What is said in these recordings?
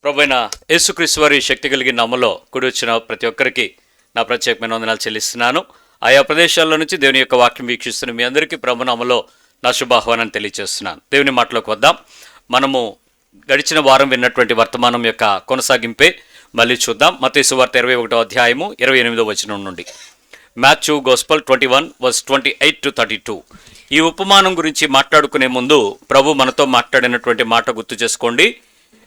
ప్రభువైన యేసుక్రీస్తు వారి శక్తి కలిగిన నామములో కూడి వచ్చిన ప్రతి ఒక్కరికి నా ప్రత్యేకమైన వందనాలు చెల్లిస్తున్నాను. ఆయా ప్రదేశాల్లో నుంచి దేవుని యొక్క వాక్యం వీక్షిస్తున్న మీ అందరికీ ప్రభు నామములో నా శుభాహ్వానాన్ని తెలియజేస్తున్నాను. దేవుని మాటలోకి వద్దాం. మనము గడిచిన వారం విన్నటువంటి వర్తమానం యొక్క కొనసాగింపే మళ్ళీ చూద్దాం. మత్తయి సువార్త 21వ అధ్యాయము 28వ వచనం నుండి. Matthew gospel 21:28-32. ఈ ఉపమానం గురించి మాట్లాడుకునే ముందు ప్రభు మనతో మాట్లాడినటువంటి మాట గుర్తు చేసుకోండి.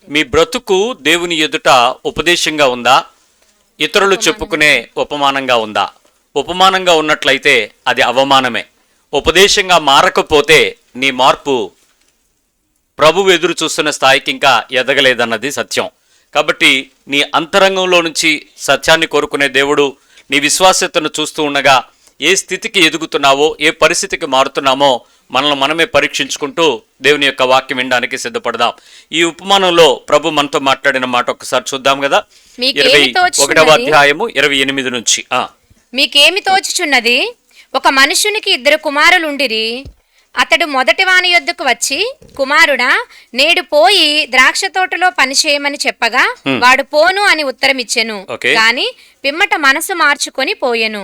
మీ బ్రతుకు దేవుని ఎదుట ఉపదేశంగా ఉందా, ఇతరులు చెప్పుకునే ఉపమానంగా ఉందా? ఉపమానంగా ఉన్నట్లయితే అది అవమానమే. ఉపదేశంగా మారకపోతే నీ మార్పు ప్రభువు ఎదురు చూస్తున్న స్థాయికి ఇంకా ఎదగలేదన్నది సత్యం. కాబట్టి నీ అంతరంగంలో నుంచి సత్యాన్ని కోరుకునే దేవుడు నీ విశ్వాస్యతను చూస్తూ ఉండగా ఏ స్థితికి ఎదుగుతున్నావో, ఏ పరిస్థితికి మారుతున్నామో మనల్ని మనమే పరీక్షించుకుంటూ దేవుని యొక్క వాక్యం వినడానికి సిద్ధపడదాం. ఈ ఉపమానంలో ప్రభు మనతో మాట్లాడిన మాట ఒకసారి చూద్దాం కదా. 21వ అధ్యాయము 28 నుంచి. మీకేమి తోచుచున్నది? ఒక మనుషునికి 2 కుమారులుండిరి. అతడు మొదటి వాని యొద్దకు వచ్చి, కుమారుడా, నేడు పోయి ద్రాక్ష తోటలో పనిచేయమని చెప్పగా వాడు పోను అని ఉత్తరమిచ్చెను. కాని పిమ్మట మనసు మార్చుకొని పోయెను.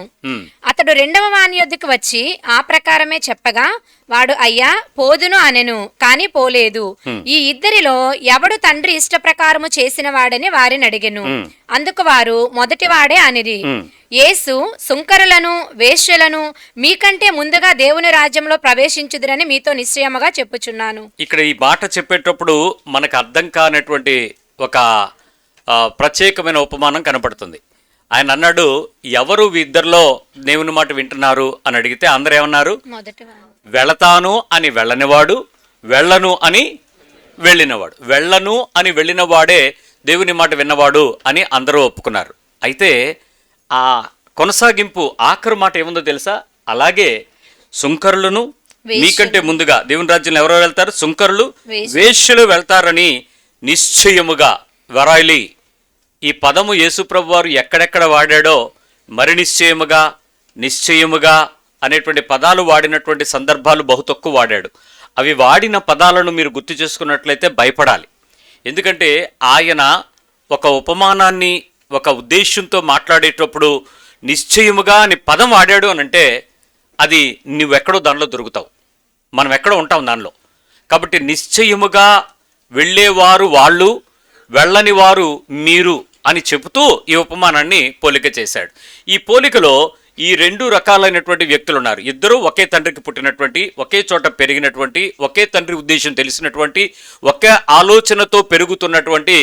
అతడు 2వ వాని యొద్దకు వచ్చి ఆ ప్రకారమే చెప్పగా వాడు అయ్యా పోదును అనెను, కాని పోలేదు. ఈ ఇద్దరిలో ఎవడు తండ్రి ఇష్ట ప్రకారము చేసిన వాడని వారిని అడిగెను. అందుకు వారు మొదటివాడే అనిరి. యేసు సుంకరులను, వేశ్యలను మీకంటే ముందుగా దేవుని రాజ్యంలో ప్రవేశించుదురని మీతో నిశ్చయముగా చెప్పుచున్నాను. ఇక్కడ ఈ మాట చెప్పేటప్పుడు మనకు అర్థం కానటువంటి ఒక ప్రత్యేకమైన ఉపమానం కనపడుతుంది. ఆయన అన్నాడు, ఎవరు ఇద్దరిలో దేవుని మాట వింటున్నారు అని అడిగితే అందరూ ఏమన్నారు? వెళతాను అని వెళ్ళనివాడు, వెళ్ళను అని వెళ్ళినవాడు. వెళ్ళను అని వెళ్ళినవాడే దేవుని మాట విన్నవాడు అని అందరూ ఒప్పుకున్నారు. అయితే ఆ కొనసాగింపు ఆఖరు మాట ఏముందో తెలుసా? అలాగే సుంకరులను మీకంటే ముందుగా దేవుని రాజ్యంలో ఎవరో వెళ్తారు? సుంకరులు, వేశ్యలు వెళ్తారని నిశ్చయముగా. వరాయిలి ఈ పదము యేసుప్రభు వారు ఎక్కడెక్కడ వాడాడో మరి నిశ్చయముగా అనేటువంటి పదాలు వాడినటువంటి సందర్భాలు బహు తక్కువ వాడాడు. అవి వాడిన పదాలను మీరు గుర్తు చేసుకున్నట్లయితే భయపడాలి. ఎందుకంటే ఆయన ఒక ఉపమానాన్ని ఒక ఉద్దేశంతో మాట్లాడేటప్పుడు నిశ్చయముగా అని పదం వాడాడు అని అంటే అది నువ్వెక్కడో దానిలో దొరుకుతావు, మనం ఎక్కడో ఉంటాం దానిలో. కాబట్టి నిశ్చయముగా వెళ్ళేవారు వాళ్ళు, వెళ్ళని వారు మీరు అని చెబుతూ ఈ ఉపమానాన్ని పోలిక చేశాడు. ఈ పోలికలో ఈ 2 రకాలైనటువంటి వ్యక్తులు ఉన్నారు. ఇద్దరు ఒకే తండ్రికి పుట్టినటువంటి, ఒకే చోట పెరిగినటువంటి, ఒకే తండ్రి ఉద్దేశం తెలిసినటువంటి, ఒకే ఆలోచనతో పెరుగుతున్నటువంటి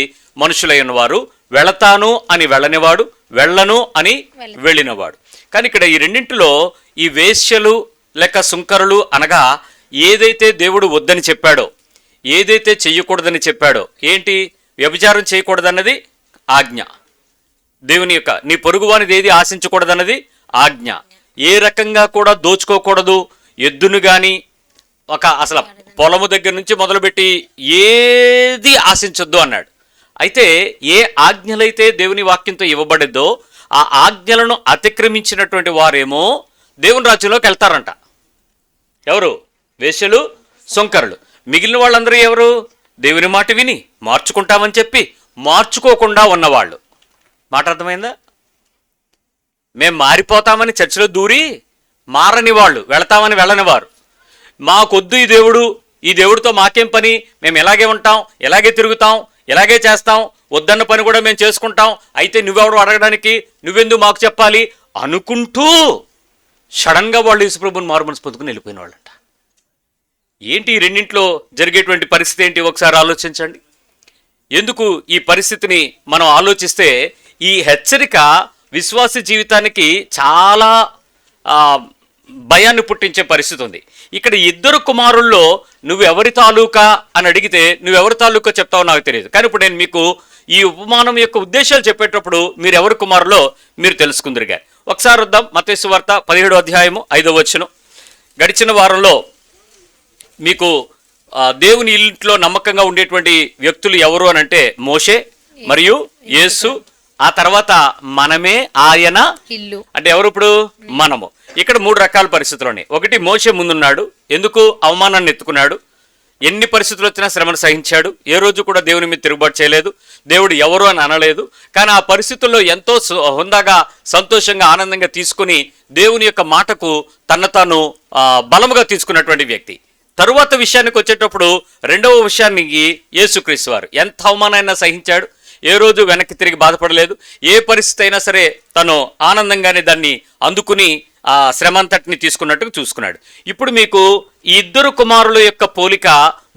మనుషులైన వారు. వెళతాను అని వెళ్ళనివాడు, వెళ్ళను అని వెళ్ళినవాడు. కానీ ఇక్కడ ఈ రెండింటిలో ఈ వేశ్యలు లేక సుంకరులు అనగా ఏదైతే దేవుడు వద్దని చెప్పాడో, ఏదైతే చెయ్యకూడదని చెప్పాడో, ఏంటి? వ్యభిచారం చేయకూడదన్నది ఆజ్ఞ. దేవుని యొక్క నీ పొరుగువానిది ఏది ఆశించకూడదన్నది ఆజ్ఞ. ఏ రకంగా కూడా దోచుకోకూడదు. ఎద్దును కానీ అసలు పొలము దగ్గర నుంచి మొదలుపెట్టి ఏది ఆశించొద్దు అన్నాడు. అయితే ఏ ఆజ్ఞలైతే దేవుని వాక్యంతో ఇవ్వబడిద్దో ఆ ఆజ్ఞలను అతిక్రమించినటువంటి వారేమో దేవుని రాజ్యంలోకి వెళ్తారంట. ఎవరు? వేశ్యలు, సుంకరులు. మిగిలిన వాళ్ళందరూ ఎవరు? దేవుని మాట విని మార్చుకుంటామని చెప్పి మార్చుకోకుండా ఉన్నవాళ్ళు. మాట అర్థమైందా? మేము మారిపోతామని చర్చిలో దూరి మారని వాళ్ళు, వెళతామని వెళ్ళని వారు. మాకొద్దు ఈ దేవుడితో మాకేం పని, మేము ఎలాగే ఉంటాం, ఎలాగే తిరుగుతాం, ఎలాగే చేస్తాం, వద్దన్న పని కూడా మేము చేసుకుంటాం, అయితే నువ్వెవడు అడగడానికి, నువ్వెందుకు మాకు చెప్పాలి అనుకుంటూ సడన్గా వాళ్ళు యేసుప్రభుని మారుమనసు పొందుకుని వెళ్ళిపోయిన వాళ్ళంట. ఏంటి ఈ రెండింటిలో జరిగేటువంటి పరిస్థితి ఏంటి ఒకసారి ఆలోచించండి. ఎందుకు ఈ పరిస్థితిని మనం ఆలోచిస్తే ఈ హెచ్చరిక విశ్వాస జీవితానికి చాలా భయాన్ని పుట్టించే పరిస్థితి ఉంది. ఇక్కడ 2 కుమారుల్లో నువ్వెవరి తాలూకా అని అడిగితే నువ్వెవరి తాలూకా చెప్తావో నాకు తెలియదు. కానీ ఇప్పుడు నేను మీకు ఈ ఉపమానం యొక్క ఉద్దేశాలు చెప్పేటప్పుడు మీరు ఎవరి కుమారులో మీరు తెలుసుకుందరుగా. ఒకసారి వద్దాం. మత్తయి సువార్త 17వ అధ్యాయము 5వ వచనం. గడిచిన వారంలో మీకు దేవుని ఇంట్లో నమ్మకంగా ఉండేటువంటి వ్యక్తులు ఎవరు అని అంటే మోషే మరియు యేసు. ఆ తర్వాత మనమే ఆయన ఇల్లు. అంటే ఎవరు? ఇప్పుడు మనము. ఇక్కడ 3 రకాల పరిస్థితులు ఉన్నాయి. ఒకటి, మోషే ముందున్నాడు. ఎందుకు? అవమానాన్ని ఎత్తుకున్నాడు. ఎన్ని పరిస్థితులు వచ్చినా శ్రమను సహించాడు. ఏ రోజు కూడా దేవుని మీద తిరుగుబాటు చేయలేదు. దేవుడు ఎవరు అని అనలేదు. కానీ ఆ పరిస్థితుల్లో ఎంతో హుందాగా, సంతోషంగా, ఆనందంగా తీసుకుని దేవుని యొక్క మాటకు తాను బలముగా తీసుకున్నటువంటి వ్యక్తి. తరువాత విషయానికి వచ్చేటప్పుడు రెండవ విషయానికి యేసుక్రీస్తు వారు ఎంత అవమానమైనా సహించాడు. ఏ రోజు వెనక్కి తిరిగి బాధపడలేదు. ఏ పరిస్థితి అయినా సరే తను ఆనందంగానే దాన్ని అందుకుని ఆ శ్రమంతటిని తీసుకున్నట్టుగా చూసుకున్నాడు. ఇప్పుడు మీకు ఈ ఇద్దరు కుమారుల యొక్క పోలిక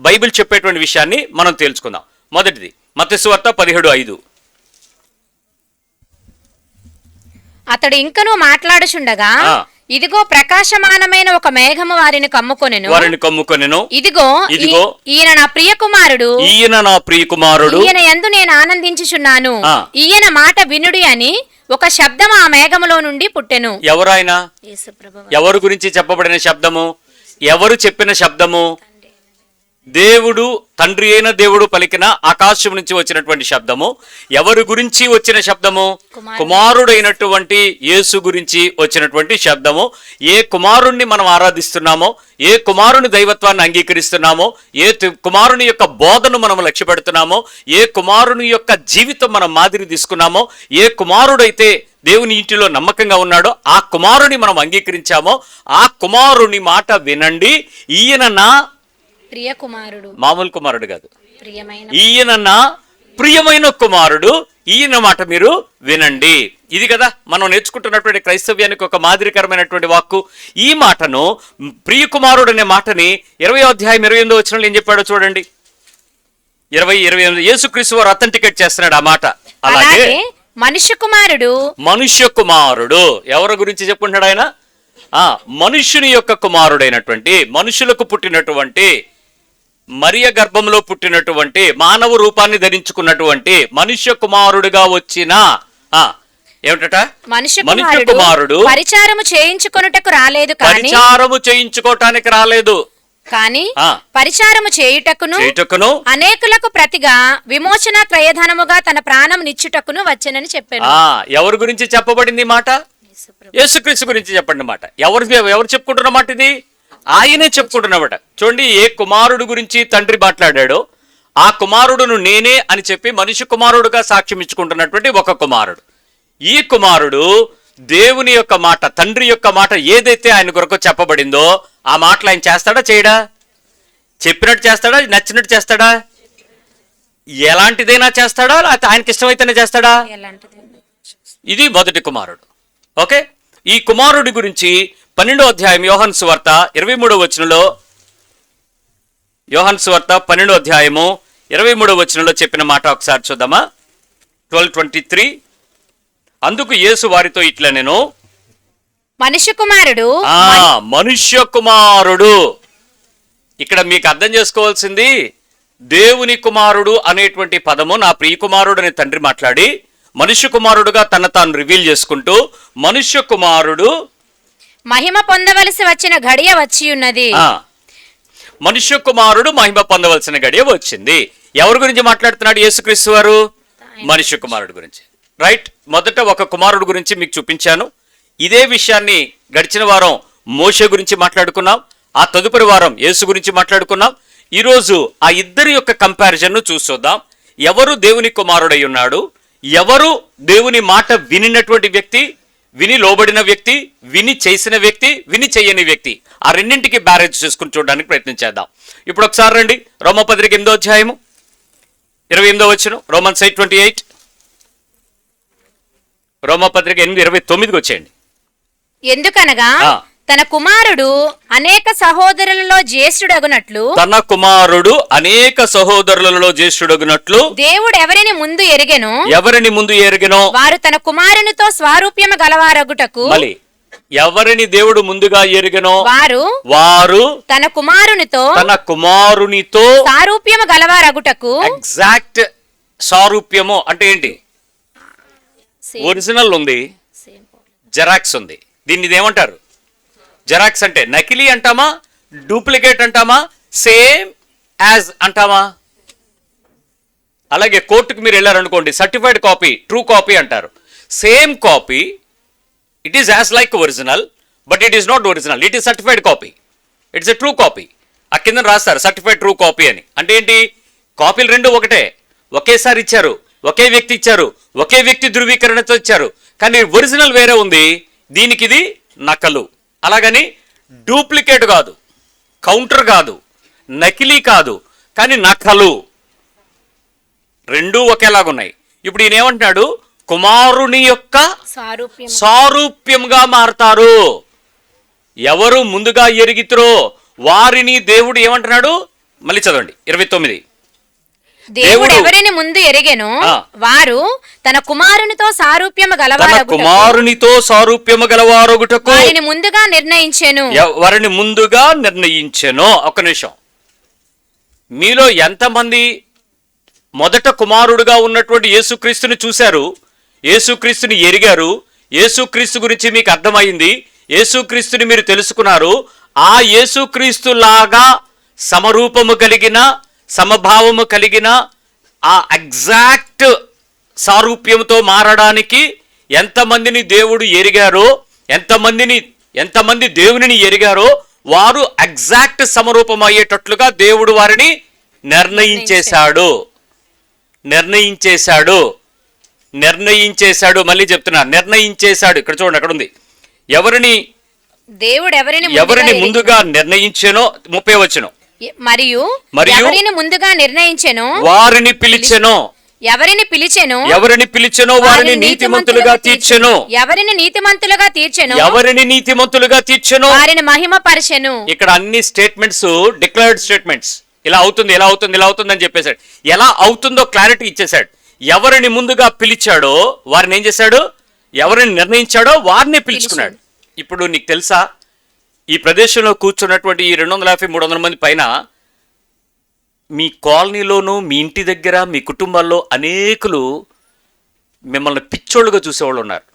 బైబిల్ చెప్పేటువంటి విషయాన్ని మనం తేల్చుకుందాం. మొదటిది మత్తయి సువార్త 17:5. అతడు ఇంకనూ మాట్లాడుచుండగా ఇదిగో ప్రకాశమానమైన ఒక మేఘము వారిని కమ్ముకొనెను. ఇదిగో ఈయన నా ప్రియ కుమారుడు, ఈయన యందు నేను ఆనందించుచున్నాను, ఈయన మాట వినుడి అని ఒక శబ్దం ఆ మేఘములో నుండి పుట్టెను. ఎవరైనా ఎవరు గురించి చెప్పబడిన శబ్దము? ఎవరు చెప్పిన శబ్దము? దేవుడు, తండ్రి అయిన దేవుడు పలికిన ఆకాశం నుంచి వచ్చినటువంటి శబ్దము. ఎవరి గురించి వచ్చిన శబ్దము? కుమారుడైనటువంటి యేసు గురించి వచ్చినటువంటి శబ్దము. ఏ కుమారుణ్ణి మనం ఆరాధిస్తున్నామో, ఏ కుమారుని దైవత్వాన్ని అంగీకరిస్తున్నామో, ఏ కుమారుని యొక్క బోధను మనం లక్ష్య పెడుతున్నామో, ఏ కుమారుని యొక్క జీవితం మనం మాదిరి తీసుకున్నామో, ఏ కుమారుడైతే దేవుని ఇంటిలో నమ్మకంగా ఉన్నాడో ఆ కుమారుని మనం అంగీకరించామో ఆ కుమారుని మాట వినండి. ఈయన నా ప్రియ కుమారుడు, మామూలు కుమారుడు కాదు, ఈయన నా ప్రియమైన కుమారుడు, ఈయన మాట మీరు వినండి. ఇది కదా మనం నేర్చుకుంటున్నటువంటి క్రైస్తవ్యానికి ఒక మాదిరికరమైనటువంటి వాక్కు. ఈ మాటను, ప్రియ కుమారుడు అనే మాటని 20వ అధ్యాయం 28వ వచనంలో ఏం చెప్పాడో చూడండి. 20:28 యేసుక్రీస్తు వారు అథెంటికేట్ చేస్తున్నాడు ఆ మాట. అలాగే మనుష్య కుమారుడు ఎవరి గురించి చెప్పుకుంటాడు ఆయన? మనుష్యుని యొక్క కుమారుడైనటువంటి, మనుషులకు పుట్టినటువంటి, మరియ గర్భంలో పుట్టినటువంటి, మానవ రూపాన్ని ధరించుకున్నటువంటి మనుష్య కుమారుడుగా వచ్చిన ఏమిటట? మనుష్య కుమారుడు పరిచారము చేయించుకోవటానికి రాలేదు, కానీ పరిచారము చేయుటకును అనేకులకు ప్రతిగా విమోచన క్రయధనముగా తన ప్రాణం నిచ్చుటకును వచ్చెనని చెప్పాను. ఎవరి గురించి చెప్పబడింది మాట? యేసుక్రీస్తు గురించి చెప్పండి మాట. ఎవరు చెప్పుకుంటున్న మాట ఇది? ఆయనే చెప్పుకుంటున్నమాట. చూడండి, ఏ కుమారుడు గురించి తండ్రి మాట్లాడాడో ఆ కుమారుడును నేనే అని చెప్పి మనిషి కుమారుడుగా సాక్ష్యం ఇచ్చుకుంటున్నటువంటి ఒక కుమారుడు. ఈ కుమారుడు దేవుని యొక్క మాట, తండ్రి యొక్క మాట ఏదైతే ఆయన కొరకు చెప్పబడిందో ఆ మాటలు ఆయన చేస్తాడా చేయడా? చెప్పినట్టు చేస్తాడా? నచ్చినట్టు చేస్తాడా? ఎలాంటిదైనా చేస్తాడా? లేకపోతే ఆయనకి ఇష్టమైతేనే చేస్తాడా? ఇది మొదటి కుమారుడు. ఓకే, ఈ కుమారుడి గురించి 12వ అధ్యాయం యోహాను సువార్త 23వ వచనంలో, యోహాను సువార్త 12వ అధ్యాయము 23వ వచనంలో చెప్పిన మాట ఒకసారి చూద్దామా. 12:23. అందుకు యేసు వారితో ఇట్లా, నేను మనుష్య కుమారుడు. ఇక్కడ మీకు అర్థం చేసుకోవాల్సింది, దేవుని కుమారుడు అనేటువంటి పదము నా ప్రియ కుమారుడు అని తండ్రి మాట్లాడి మనుష్య కుమారుడుగా తాను రివీల్ చేసుకుంటూ, మనుష్య కుమారుడు మహిమ పొందవలసి వచ్చిన గడియ వచ్చి ఉన్నది. మనుష్య కుమారుడు మహిమ పొందవలసిన గడియ వచ్చింది. ఎవరి గురించి మాట్లాడుతున్నాడు యేసుక్రీస్తు వారు? మనుష్య కుమారుడు గురించి. రైట్, మొదట ఒక కుమారుడు గురించి మీకు చూపించాను. ఇదే విషయాన్ని గడిచిన వారం మోషే గురించి మాట్లాడుకున్నాం. ఆ తదుపరి వారం యేసు గురించి మాట్లాడుకున్నాం. ఈరోజు ఆ ఇద్దరి యొక్క కంపారిజన్ను చూద్దాం. ఎవరు దేవుని కుమారుడై ఉన్నాడు, ఎవరు దేవుని మాట వినినటువంటి వ్యక్తి, విని లోబడిన వ్యక్తి, విని చేసిన వ్యక్తి, విని చెయ్యని వ్యక్తి, ఆ రెండింటికి బ్యారేజ్ చేసుకుని చూడడానికి ప్రయత్నం చేద్దాం. ఇప్పుడు ఒకసారి రండి, రోమపత్రిక 8వ అధ్యాయము 28వ వచనం, రోమన్స్ 8:28. రోమపత్రిక 8:29కి వచ్చేయండి. ఎందుకనగా తన కుమారుడు అనేక సహోదరులలో జ్యేష్ఠుడగునట్లు, దేవుడు ఎవరిని ముందు ఎరిగెనో వారు తన కుమారునితో స్వారూప్యము గలవారగుటకు, ఎవరిని దేవుడు ముందుగా ఎరిగెనో వారు తన కుమారునితో సారూప్యము గలవారగుటకు. ఎగ్జాక్ట్ సారూప్యము అంటే ఏంటి? ఒరిజినల్ ఉంది, జెరాక్స్ ఉంది. దీన్ని ఇదేమంటారు? జెరాక్స్ అంటే నకిలీ అంటామా, డూప్లికేట్ అంటామా, సేమ్ యాజ్ అంటామా? అలాగే కోర్టుకు మీరు వెళ్ళారనుకోండి, సర్టిఫైడ్ కాపీ, ట్రూ కాపీ అంటారు. Same copy, it is as like original, but it is not original, it is certified copy, it's a true copy. ఆ కింద రాస్తారు సర్టిఫైడ్ ట్రూ కాపీ అని. అంటే ఏంటి? కాపీలు రెండు ఒకటే, ఒకేసారి ఇచ్చారు, ఒకే వ్యక్తి ఇచ్చారు, ఒకే వ్యక్తి ధృవీకరణతో ఇచ్చారు, కానీ ఒరిజినల్ వేరే ఉంది. దీనికి ఇది నకలు. అలాగని డూప్లికేట్ కాదు, కౌంటర్ కాదు, నకిలీ కాదు, కానీ నకలు. రెండూ ఒకేలాగున్నాయి. ఇప్పుడు ఈయన ఏమంటున్నాడు? కుమారుని యొక్క సారూప్యంగా మారతారు. ఎవరు ముందుగా ఎరిగితురో వారిని దేవుడు ఏమంటున్నాడు? మళ్ళీ చదవండి 29. దేవుడు ఎవరిని ముందు ఎరిగెను వారు తన కుమారునితో సారూప్యము గలవారొగుటకు వారిని ముందుగా నిర్ణయించెను. వారిని ముందుగా నిర్ణయించెను. ఒక్క నిమిషం. మీలో ఎంతమంది మొదట కుమారుడుగా ఉన్నటువంటి యేసుక్రీస్తుని చూశారు, యేసుక్రీస్తుని ఎరిగారు, యేసుక్రీస్తు గురించి మీకు అర్థమైంది, యేసుక్రీస్తుని మీరు తెలుసుకున్నారు, ఆ యేసుక్రీస్తు లాగా సమరూపము కలిగిన, సమభావము కలిగిన, ఆ ఎగ్జాక్ట్ సారూప్యంతో మారడానికి ఎంతమందిని దేవుడు ఎరిగారో, ఎంతమంది దేవునిని ఎరిగారో వారు ఎగ్జాక్ట్ సమరూపం అయ్యేటట్లుగా దేవుడు వారిని నిర్ణయించేశాడు. మళ్ళీ చెప్తున్నా, నిర్ణయించేశాడు. ఇక్కడ చూడండి, అక్కడ ఉంది. దేవుడు ఎవరిని ముందుగా నిర్ణయించెనో 30 వచనం. మరియు ఎవరిని ముందుగా నిర్ణయించెనో వారిని పిలిచెను. ఎవరిని పిలిచెనో వారిని నీతిమంతులుగా తీర్చెను. ఎవరిని నీతిమంతులుగా తీర్చెను వారిని మహిమపరచెను. ఇక్కడ అన్ని స్టేట్మెంట్స్ డిక్లైర్డ్ స్టేట్మెంట్స్. ఇలా అవుతుంది అని చెప్పేశాడు. ఎలా అవుతుందో క్లారిటీ ఇచ్చేశాడు. ఎవరిని ముందుగా పిలిచాడో వారిని ఏం చేశాడు? ఎవరిని నిర్ణయించాడో వారిని పిలుచుకున్నాడు. ఇప్పుడు నీకు తెలుసా, ఈ ప్రదేశంలో కూర్చున్నటువంటి ఈ 250-300 మంది పైన మీ కాలనీలోనూ, మీ ఇంటి దగ్గర, మీ కుటుంబాల్లో అనేకులు మిమ్మల్ని పిచ్చోళ్ళుగా చూసేవాళ్ళు ఉన్నారు.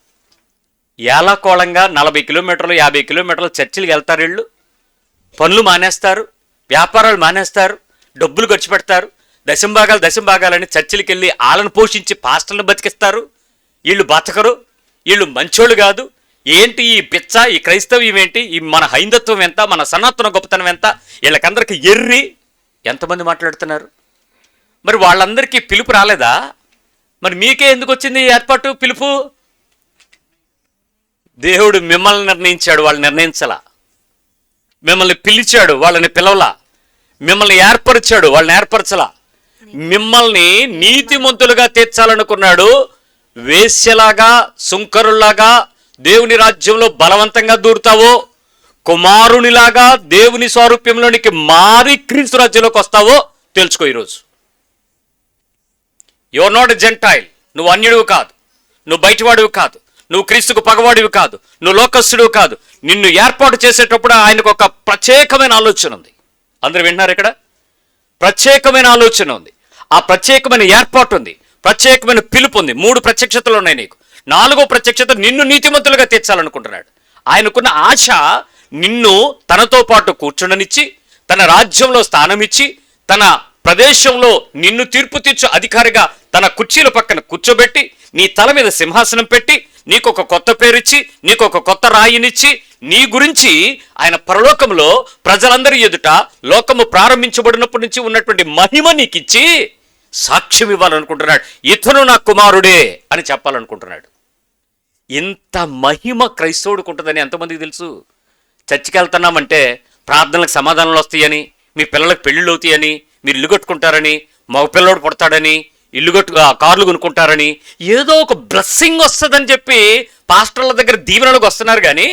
ఏలాకోళంగా 40 కిలోమీటర్లు 50 కిలోమీటర్లు చర్చిలకు వెళ్తారు. వీళ్ళు పనులు మానేస్తారు, వ్యాపారాలు మానేస్తారు, డబ్బులు ఖర్చు పెడతారు, దశంభాగాలని చర్చిలకు వెళ్ళి వాళ్ళను పోషించి పాస్టర్లను బతికిస్తారు. వీళ్ళు బతకరు, వీళ్ళు మంచోళ్ళు కాదు. ఏంటి ఈ పిచ్చ, ఈ క్రైస్తవ్యం ఏంటి, ఈ మన హైందత్వం ఎంత, మన సనాతన గొప్పతనం ఎంత, వీళ్ళకందరికీ ఎర్రి ఎంతమంది మాట్లాడుతున్నారు. మరి వాళ్ళందరికీ పిలుపు రాలేదా? మరి మీకే ఎందుకు వచ్చింది ఏర్పాటు, పిలుపు? దేవుడు మిమ్మల్ని నిర్ణయించాడు, వాళ్ళు నిర్ణయించలా. మిమ్మల్ని పిలిచాడు, వాళ్ళని పిలవలా. మిమ్మల్ని ఏర్పరిచాడు, వాళ్ళని ఏర్పరచలా. మిమ్మల్ని నీతిమంతులుగా తీర్చాలనుకున్నాడు. వేశ్యలాగా, సుంకరుల్లాగా దేవుని రాజ్యంలో బలవంతంగా దూరుతావో, కుమారునిలాగా దేవుని స్వరూప్యంలోనికి మారి క్రీస్తు రాజ్యంలోకి వస్తావో తెలుసుకో. ఈరోజు you are not a gentile. నువ్వు అన్యుడివి కాదు, నువ్వు బయటివాడివి కాదు, నువ్వు క్రీస్తుకు పగవాడివి కాదు, నువ్వు లోకస్తుడివి కాదు. నిన్ను ఏర్పాటు చేసేటప్పుడు ఆయనకు ఒక ప్రత్యేకమైన ఆలోచన ఉంది. అందరూ వింటున్నారు? ఇక్కడ ప్రత్యేకమైన ఆలోచన ఉంది, ఆ ప్రత్యేకమైన ఏర్పాటు ఉంది, ప్రత్యేకమైన పిలుపు ఉంది. 3 ప్రత్యక్షతలు ఉన్నాయి నీకు. 4వ ప్రత్యక్షత నిన్ను నీతిమంతులుగా తీర్చాలనుకుంటున్నాడు. ఆయనకున్న ఆశ నిన్ను తనతో పాటు కూర్చుండనిచ్చి, తన రాజ్యంలో స్థానమిచ్చి, తన ప్రదేశంలో నిన్ను తీర్పు తీర్చు అధికారిగా తన కుర్చీల పక్కన కూర్చోబెట్టి, నీ తల మీద సింహాసనం పెట్టి, నీకు ఒక కొత్త పేరిచ్చి, నీకు ఒక కొత్త రాయినిచ్చి, నీ గురించి ఆయన పరలోకంలో ప్రజలందరి ఎదుట లోకము ప్రారంభించబడినప్పటి నుంచి ఉన్నటువంటి మహిమ నీకిచ్చి సాక్ష్యం ఇవ్వాలనుకుంటున్నాడు. ఇతను నా కుమారుడే అని చెప్పాలనుకుంటున్నాడు. ఇంత మహిమ క్రైస్తవుడికి ఉంటుందని ఎంతమందికి తెలుసు? చర్చికి వెళ్తున్నామంటే ప్రార్థనలకు సమాధానాలు వస్తాయని, మీ పిల్లలకు పెళ్ళిళ్ళు అవుతాయని, మీరు ఇల్లు కట్టుకుంటారని, మగ పిల్లోడు పుడతాడని, కార్లు కొనుక్కుంటారని, ఏదో ఒక బ్లెస్సింగ్ వస్తుందని చెప్పి పాస్టర్ల దగ్గర దీవెనలకు వస్తున్నారు. కానీ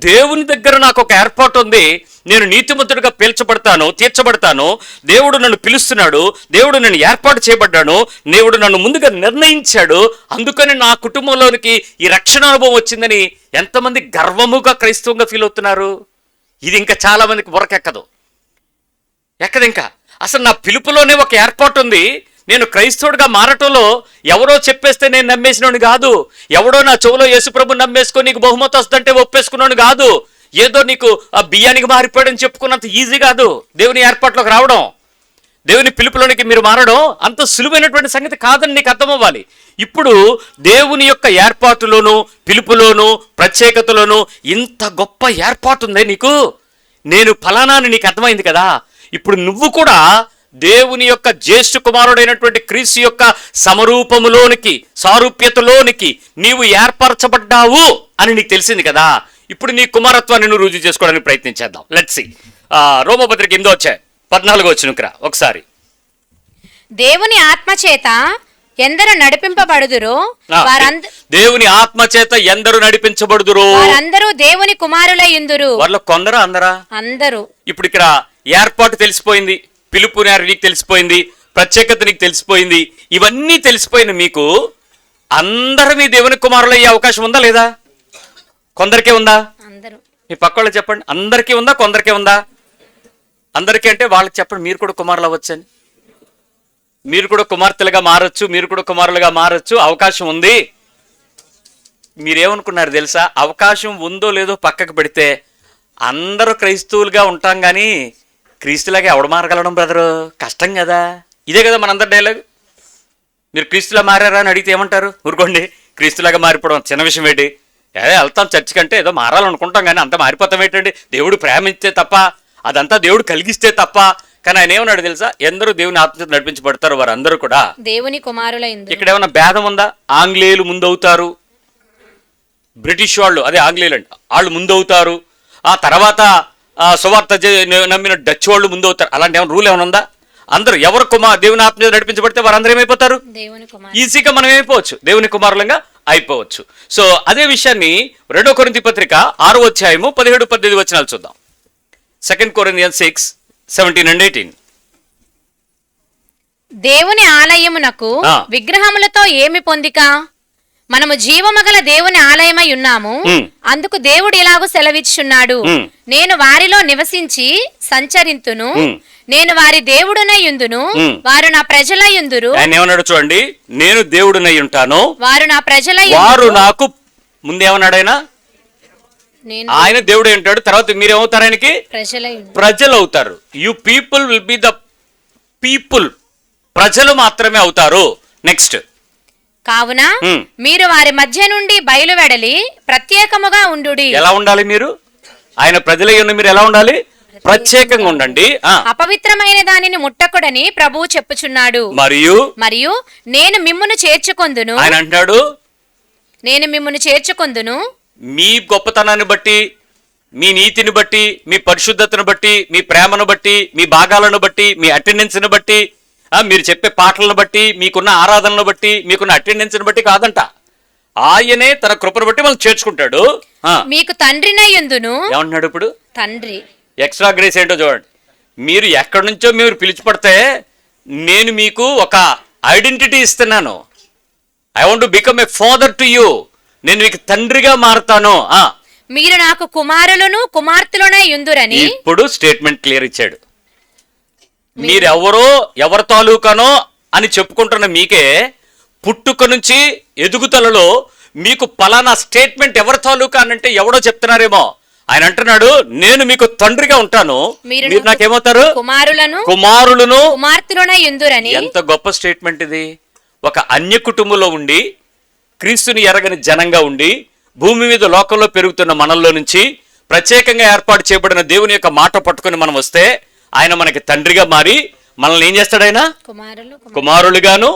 దేవుని దగ్గర నాకు ఒక ఏర్పాటు ఉంది, నేను నీతిమంతుడిగా తీర్చబడతాను, దేవుడు నన్ను పిలుస్తున్నాడు, దేవుడు నన్ను ఏర్పాటు చేయబడ్డాను, దేవుడు నన్ను ముందుగా నిర్ణయించాడు, అందుకని నా కుటుంబంలోనికి ఈ రక్షణ అనుభవం వచ్చిందని ఎంతమంది గర్వముగా క్రైస్తవంగా ఫీల్ అవుతున్నారు. ఇది ఇంకా చాలా మందికి బుర్రకెక్కదు. ఇంకా అసలు నా పిలుపులోనే ఒక ఏర్పాటు ఉంది. నేను క్రైస్తవుడిగా మారటంలో ఎవరో చెప్పేస్తే నేను నమ్మేసినోని కాదు, ఎవడో నా చెవులో యేసుప్రభు నమ్మేసుకొని నీకు బహుమతి వస్తుందంటే ఒప్పేసుకున్నాను కాదు, ఏదో నీకు ఆ బియ్యానికి మారిపోయాడని చెప్పుకున్నంత ఈజీ కాదు దేవుని ఏర్పాట్లోకి రావడం, దేవుని పిలుపులోనికి మీరు మారడం అంత సులువైనటువంటి సంగతి కాదని నీకు అర్థమవ్వాలి. ఇప్పుడు దేవుని యొక్క ఏర్పాటులోను, పిలుపులోను, ప్రత్యేకతలోను ఇంత గొప్ప ఏర్పాటు ఉందే నీకు. నేను ఫలానా అని నీకు అర్థమైంది కదా. ఇప్పుడు నువ్వు కూడా దేవుని యొక్క జ్యేష్ఠ కుమారుడైనటువంటి క్రీస్తు యొక్క సమరూపములోనికి, సారూప్యతలోనికి నీవు ఏర్పరచబడ్డావు అని నీకు తెలిసింది కదా. ఇప్పుడు నీ కుమారత్వాన్ని నువ్వు రుజువు చేసుకోవడానికి ప్రయత్నించేద్దాం. Let's see. రోమపత్రిక 8:14 వచ్చినకురా ఒకసారి. దేవుని ఆత్మచేత ఎందరు నడిపింపబడుదురో దేవుని ఆత్మచేత ఎందరు నడిపించబడుదురో వారందరూ దేవుని కుమారులై యుందురు. వాళ్ళ కొందరు అందరా? అందరూ. ఇప్పుడు ఇక్కడ ఏర్పాటు తెలిసిపోయింది, పిలుపు నీకు తెలిసిపోయింది, ప్రత్యేకత నీకు తెలిసిపోయింది. ఇవన్నీ తెలిసిపోయిన మీకు అందరూ మీ దేవుని కుమారులు అయ్యే అవకాశం ఉందా లేదా? కొందరికే ఉందా? అందరూ. మీ పక్క వాళ్ళు చెప్పండి, అందరికీ ఉందా కొందరికే ఉందా? అందరికీ అంటే వాళ్ళకి చెప్పండి మీరు కూడా కుమారులు అవ్వచ్చు అని. మీరు కూడా కుమార్తెలుగా మారచ్చు, మీరు కూడా కుమారులుగా మారచ్చు, అవకాశం ఉంది. మీరేమనుకున్నారు తెలుసా? అవకాశం ఉందో లేదో పక్కకు పెడితే అందరూ క్రైస్తవులుగా ఉంటాం కానీ క్రీస్తులాగా ఎవడు మారగలడం బ్రదరు? కష్టం కదా. ఇదే కదా మనందరి డైలాగ్. మీరు క్రీస్తులా మారారా అని అడిగితే ఏమంటారు? ఊరుకోండి, క్రీస్తులాగా మారిపోవడం చిన్న విషయం ఏంటి? వెళ్తాం చర్చ్ కంటే ఏదో మారాలనుకుంటాం కానీ అంత మారిపోతాం ఏంటండి? దేవుడు ప్రేమిస్తే తప్ప, అదంతా దేవుడు కలిగిస్తే తప్ప. కానీ ఆయన ఏమన్నాడు తెలుసా? ఎందరూ దేవుని ఆత్మచేత నడిపించబడతారు వారందరూ కూడా దేవుని కుమారులై యుందురు. ఇక్కడ ఏమైనా భేదం ఉందా? ఆంగ్లేయులు ముందవుతారు, బ్రిటిష్ వాళ్ళు, అదే ఆంగ్లేయులు అండి, వాళ్ళు ముందవుతారు. ఆ తర్వాత సువార్త నమ్మిన డచ్ వాళ్ళు ముందవుతారు. అలాంటి ఏమైనా రూల్ ఏమైనా ఉందా? అందరూ ఎవరు దేవుని ఆత్మచేత నడిపించబడితే వారందరూ ఏమైపోతారు? ఈజీగా మనం ఏమైపోవచ్చు, దేవుని కుమారులంగా అయిపోవచ్చు. సో అదే విషయాన్ని 2 కొరింథీ పత్రిక 6:17-18 వచనాలు చూద్దాం. 2 Corinthians 6:17-18. దేవుని ఆలయమునకు విగ్రహములతో ఏమి పొందిక? మనము జీవమగల దేవుని ఆలయమై ఉన్నాము. అందుకు దేవుడు ఇలాగూ సెలవిచ్చున్నాడు, నేను వారిలో నివసించి సంచరింతును, నేను వారి దేవుడునై యుందును, వారు నా ప్రజలై యుందురు. ఆయన ఏమన్నాడు చూడండి, నేను దేవుడునై ఉంటాను, వారు నా ప్రజలై వారు నాకు. ముందేమన్నాడు ఆయన? ఆయన దేవుడే ఉంటాడు. తర్వాత మీరేమవుతారు? ఆయనకి ప్రజలు అవుతారు. You people will be the people, ప్రజలు మాత్రమే అవుతారు. నెక్స్ట్, కావున మీరు వారి మధ్య నుండి బయలువెడలి ప్రత్యేకముగా ఉండుడి. ఎలా ఉండాలి మీరు? ఆయన ప్రజలై ఉన్న మీరు ఎలా ఉండాలి? ప్రత్యేకంగా ఉండండి. అపవిత్రమైన దానిని ముట్టకుడని ప్రభువు చెప్పుచున్నాడు. మరియు నేను మిమ్మును చేర్చుకొందును. ఆయన అంటాడు, నేను మిమ్మును చేర్చుకొందును. మీ గొప్పతనాన్ని బట్టి, మీ నీతిని బట్టి, మీ పరిశుద్ధతను బట్టి, మీ ప్రేమను బట్టి, మీ భాగాలను బట్టి, మీ అటెండెన్స్ని బట్టి, మీరు చెప్పే పాటలను బట్టి, మీకున్న ఆరాధనను బట్టి, మీకున్న అటెండెన్స్ని బట్టి కాదంట. ఆయనే తన కృపను బట్టి మనం చేర్చుకుంటాడు. మీకు తండ్రినై యుందును. ఏమంటున్నాడు ఇప్పుడు? తండ్రి. ఎక్స్ట్రా గ్రేస్ ఏంటో చూడండి. మీరు ఎక్కడి నుంచో మీరు పిలిచిపడితే నేను మీకు ఒక ఐడెంటిటీ ఇస్తున్నాను. I want to become a father to you. నేను మీకు తండ్రిగా మారుతాను. మీరు నాకు కుమారులను కుమార్తెలునై యుందురని. ఇప్పుడు స్టేట్మెంట్ క్లియర్ ఇచ్చాడు. మీరెవరో ఎవరి తాలూకానో అని చెప్పుకుంటున్న మీకే పుట్టుక నుంచి ఎదుగుదలలో మీకు పలానా స్టేట్మెంట్ ఎవరి తాలూకా అనంటే ఎవడో చెప్తున్నారేమో. ఆయన అంటున్నాడు, నేను మీకు తండ్రిగా ఉంటాను, మీరు నాకేమవుతారు? కుమారులను కుమార్తెలునై యుందురని. ఎంత గొప్ప స్టేట్మెంట్ ఇది! ఒక అన్య కుటుంబంలో ఉండి, క్రీస్తుని ఎరగని జనంగా ఉండి, భూమి మీద లోకంలో పెరుగుతున్న మనల్లో నుంచి ప్రత్యేకంగా ఏర్పాటు చేయబడిన దేవుని యొక్క మాట పట్టుకుని మనం వస్తే ఆయన మనకి తండ్రిగా మారి మనల్ని ఏం చేస్తాడు? ఆయన కుమారులుగాను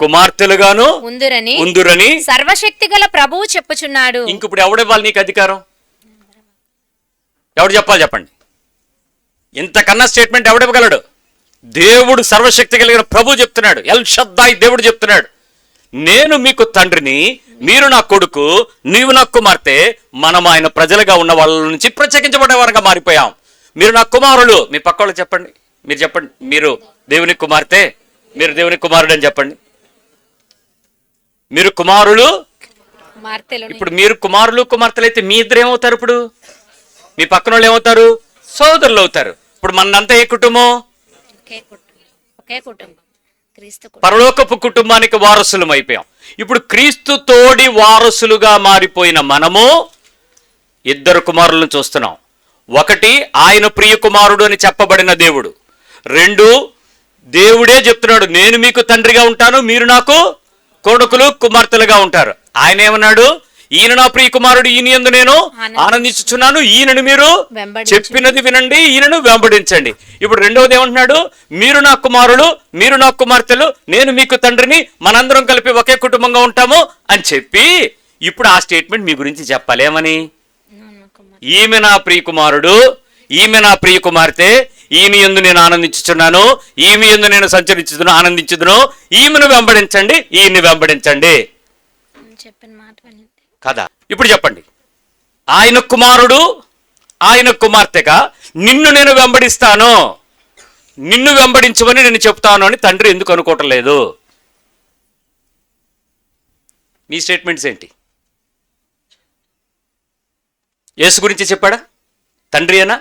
కుమార్తెలుగాను ఉందురని సర్వశక్తి గల ప్రభువు చెప్పుచున్నాడు. ఇంకిప్పుడు ఎవడివ్వాలి నీకు అధికారం? ఎవడు చెప్పాలి చెప్పండి? ఇంతకన్నా స్టేట్మెంట్ ఎవడివ్వగలడు? దేవుడు, సర్వశక్తి కలిగిన ప్రభు చెప్తున్నాడు. ఎల్ షద్దాయి దేవుడు చెప్తున్నాడు, నేను మీకు తండ్రిని, మీరు నా కొడుకు, నీవు నా కుమార్తె. మనం ఆయన ప్రజలుగా ఉన్న వాళ్ళ నుంచి ప్రత్యేకించబడే వారంగా మారిపోయాం. మీరు నా కుమారులు. మీ పక్క వాళ్ళు చెప్పండి, మీరు చెప్పండి, మీరు దేవుని కుమార్తె, మీరు దేవుని కుమారుడు అని చెప్పండి. మీరు కుమారులు. ఇప్పుడు మీరు కుమారులు కుమార్తెలు అయితే మీ ఇద్దరు ఏమవుతారు? ఇప్పుడు మీ పక్కన వాళ్ళు ఏమవుతారు? సోదరులు అవుతారు. ఇప్పుడు మనంతా ఏ కుటుంబం? పరలోకపు కుటుంబానికి వారసులం అయిపోయాం. ఇప్పుడు క్రీస్తు తోడి వారసులుగా మారిపోయిన మనము ఇద్దరు కుమారులను చూస్తున్నాం. ఒకటి, ఆయన ప్రియ కుమారుడు అని చెప్పబడిన దేవుడు. 2, దేవుడే చెప్తున్నాడు, నేను మీకు తండ్రిగా ఉంటాను, మీరు నాకు కొడుకులు కుమార్తెలుగా ఉంటారు. ఆయన ఏమన్నాడు? ఈయన నా ప్రియ కుమారుడు, ఈయన యందు నేను ఆనందించుచున్నాను, ఈయనను మీరు చెప్పినది వినండి, ఈయనను వెంబడించండి. ఇప్పుడు రెండవది ఏమంటున్నాడు? మీరు నా కుమారులు, మీరు నా కుమార్తెలు, నేను మీకు తండ్రిని, మనందరం కలిపి ఒకే కుటుంబంగా ఉంటాము అని చెప్పి ఇప్పుడు ఆ స్టేట్మెంట్ మీ గురించి చెప్పాలి. ఏమని? ఈమె నా ప్రియ కుమారుడు, ఈమె నా ప్రియ కుమార్తె, ఈమె యందు నేను ఆనందించుచున్నాను, ఈమె యందు నేను సంచరించుదును, ఆనందించుదును, ఈమెను వెంబడించండి, ఈయన్ని వెంబడించండి కదా. ఇప్పుడు చెప్పండి, ఆయన కుమారుడు, ఆయన కుమార్తెగా నిన్ను నేను వెంబడిస్తాను, నిన్ను వెంబడించమని నేను చెప్తాను అని తండ్రి ఎందుకు అనుకోవటం లేదు? మీ స్టేట్మెంట్స్ ఏంటి? యేసు గురించి చెప్పాడా? తండ్రి అయినా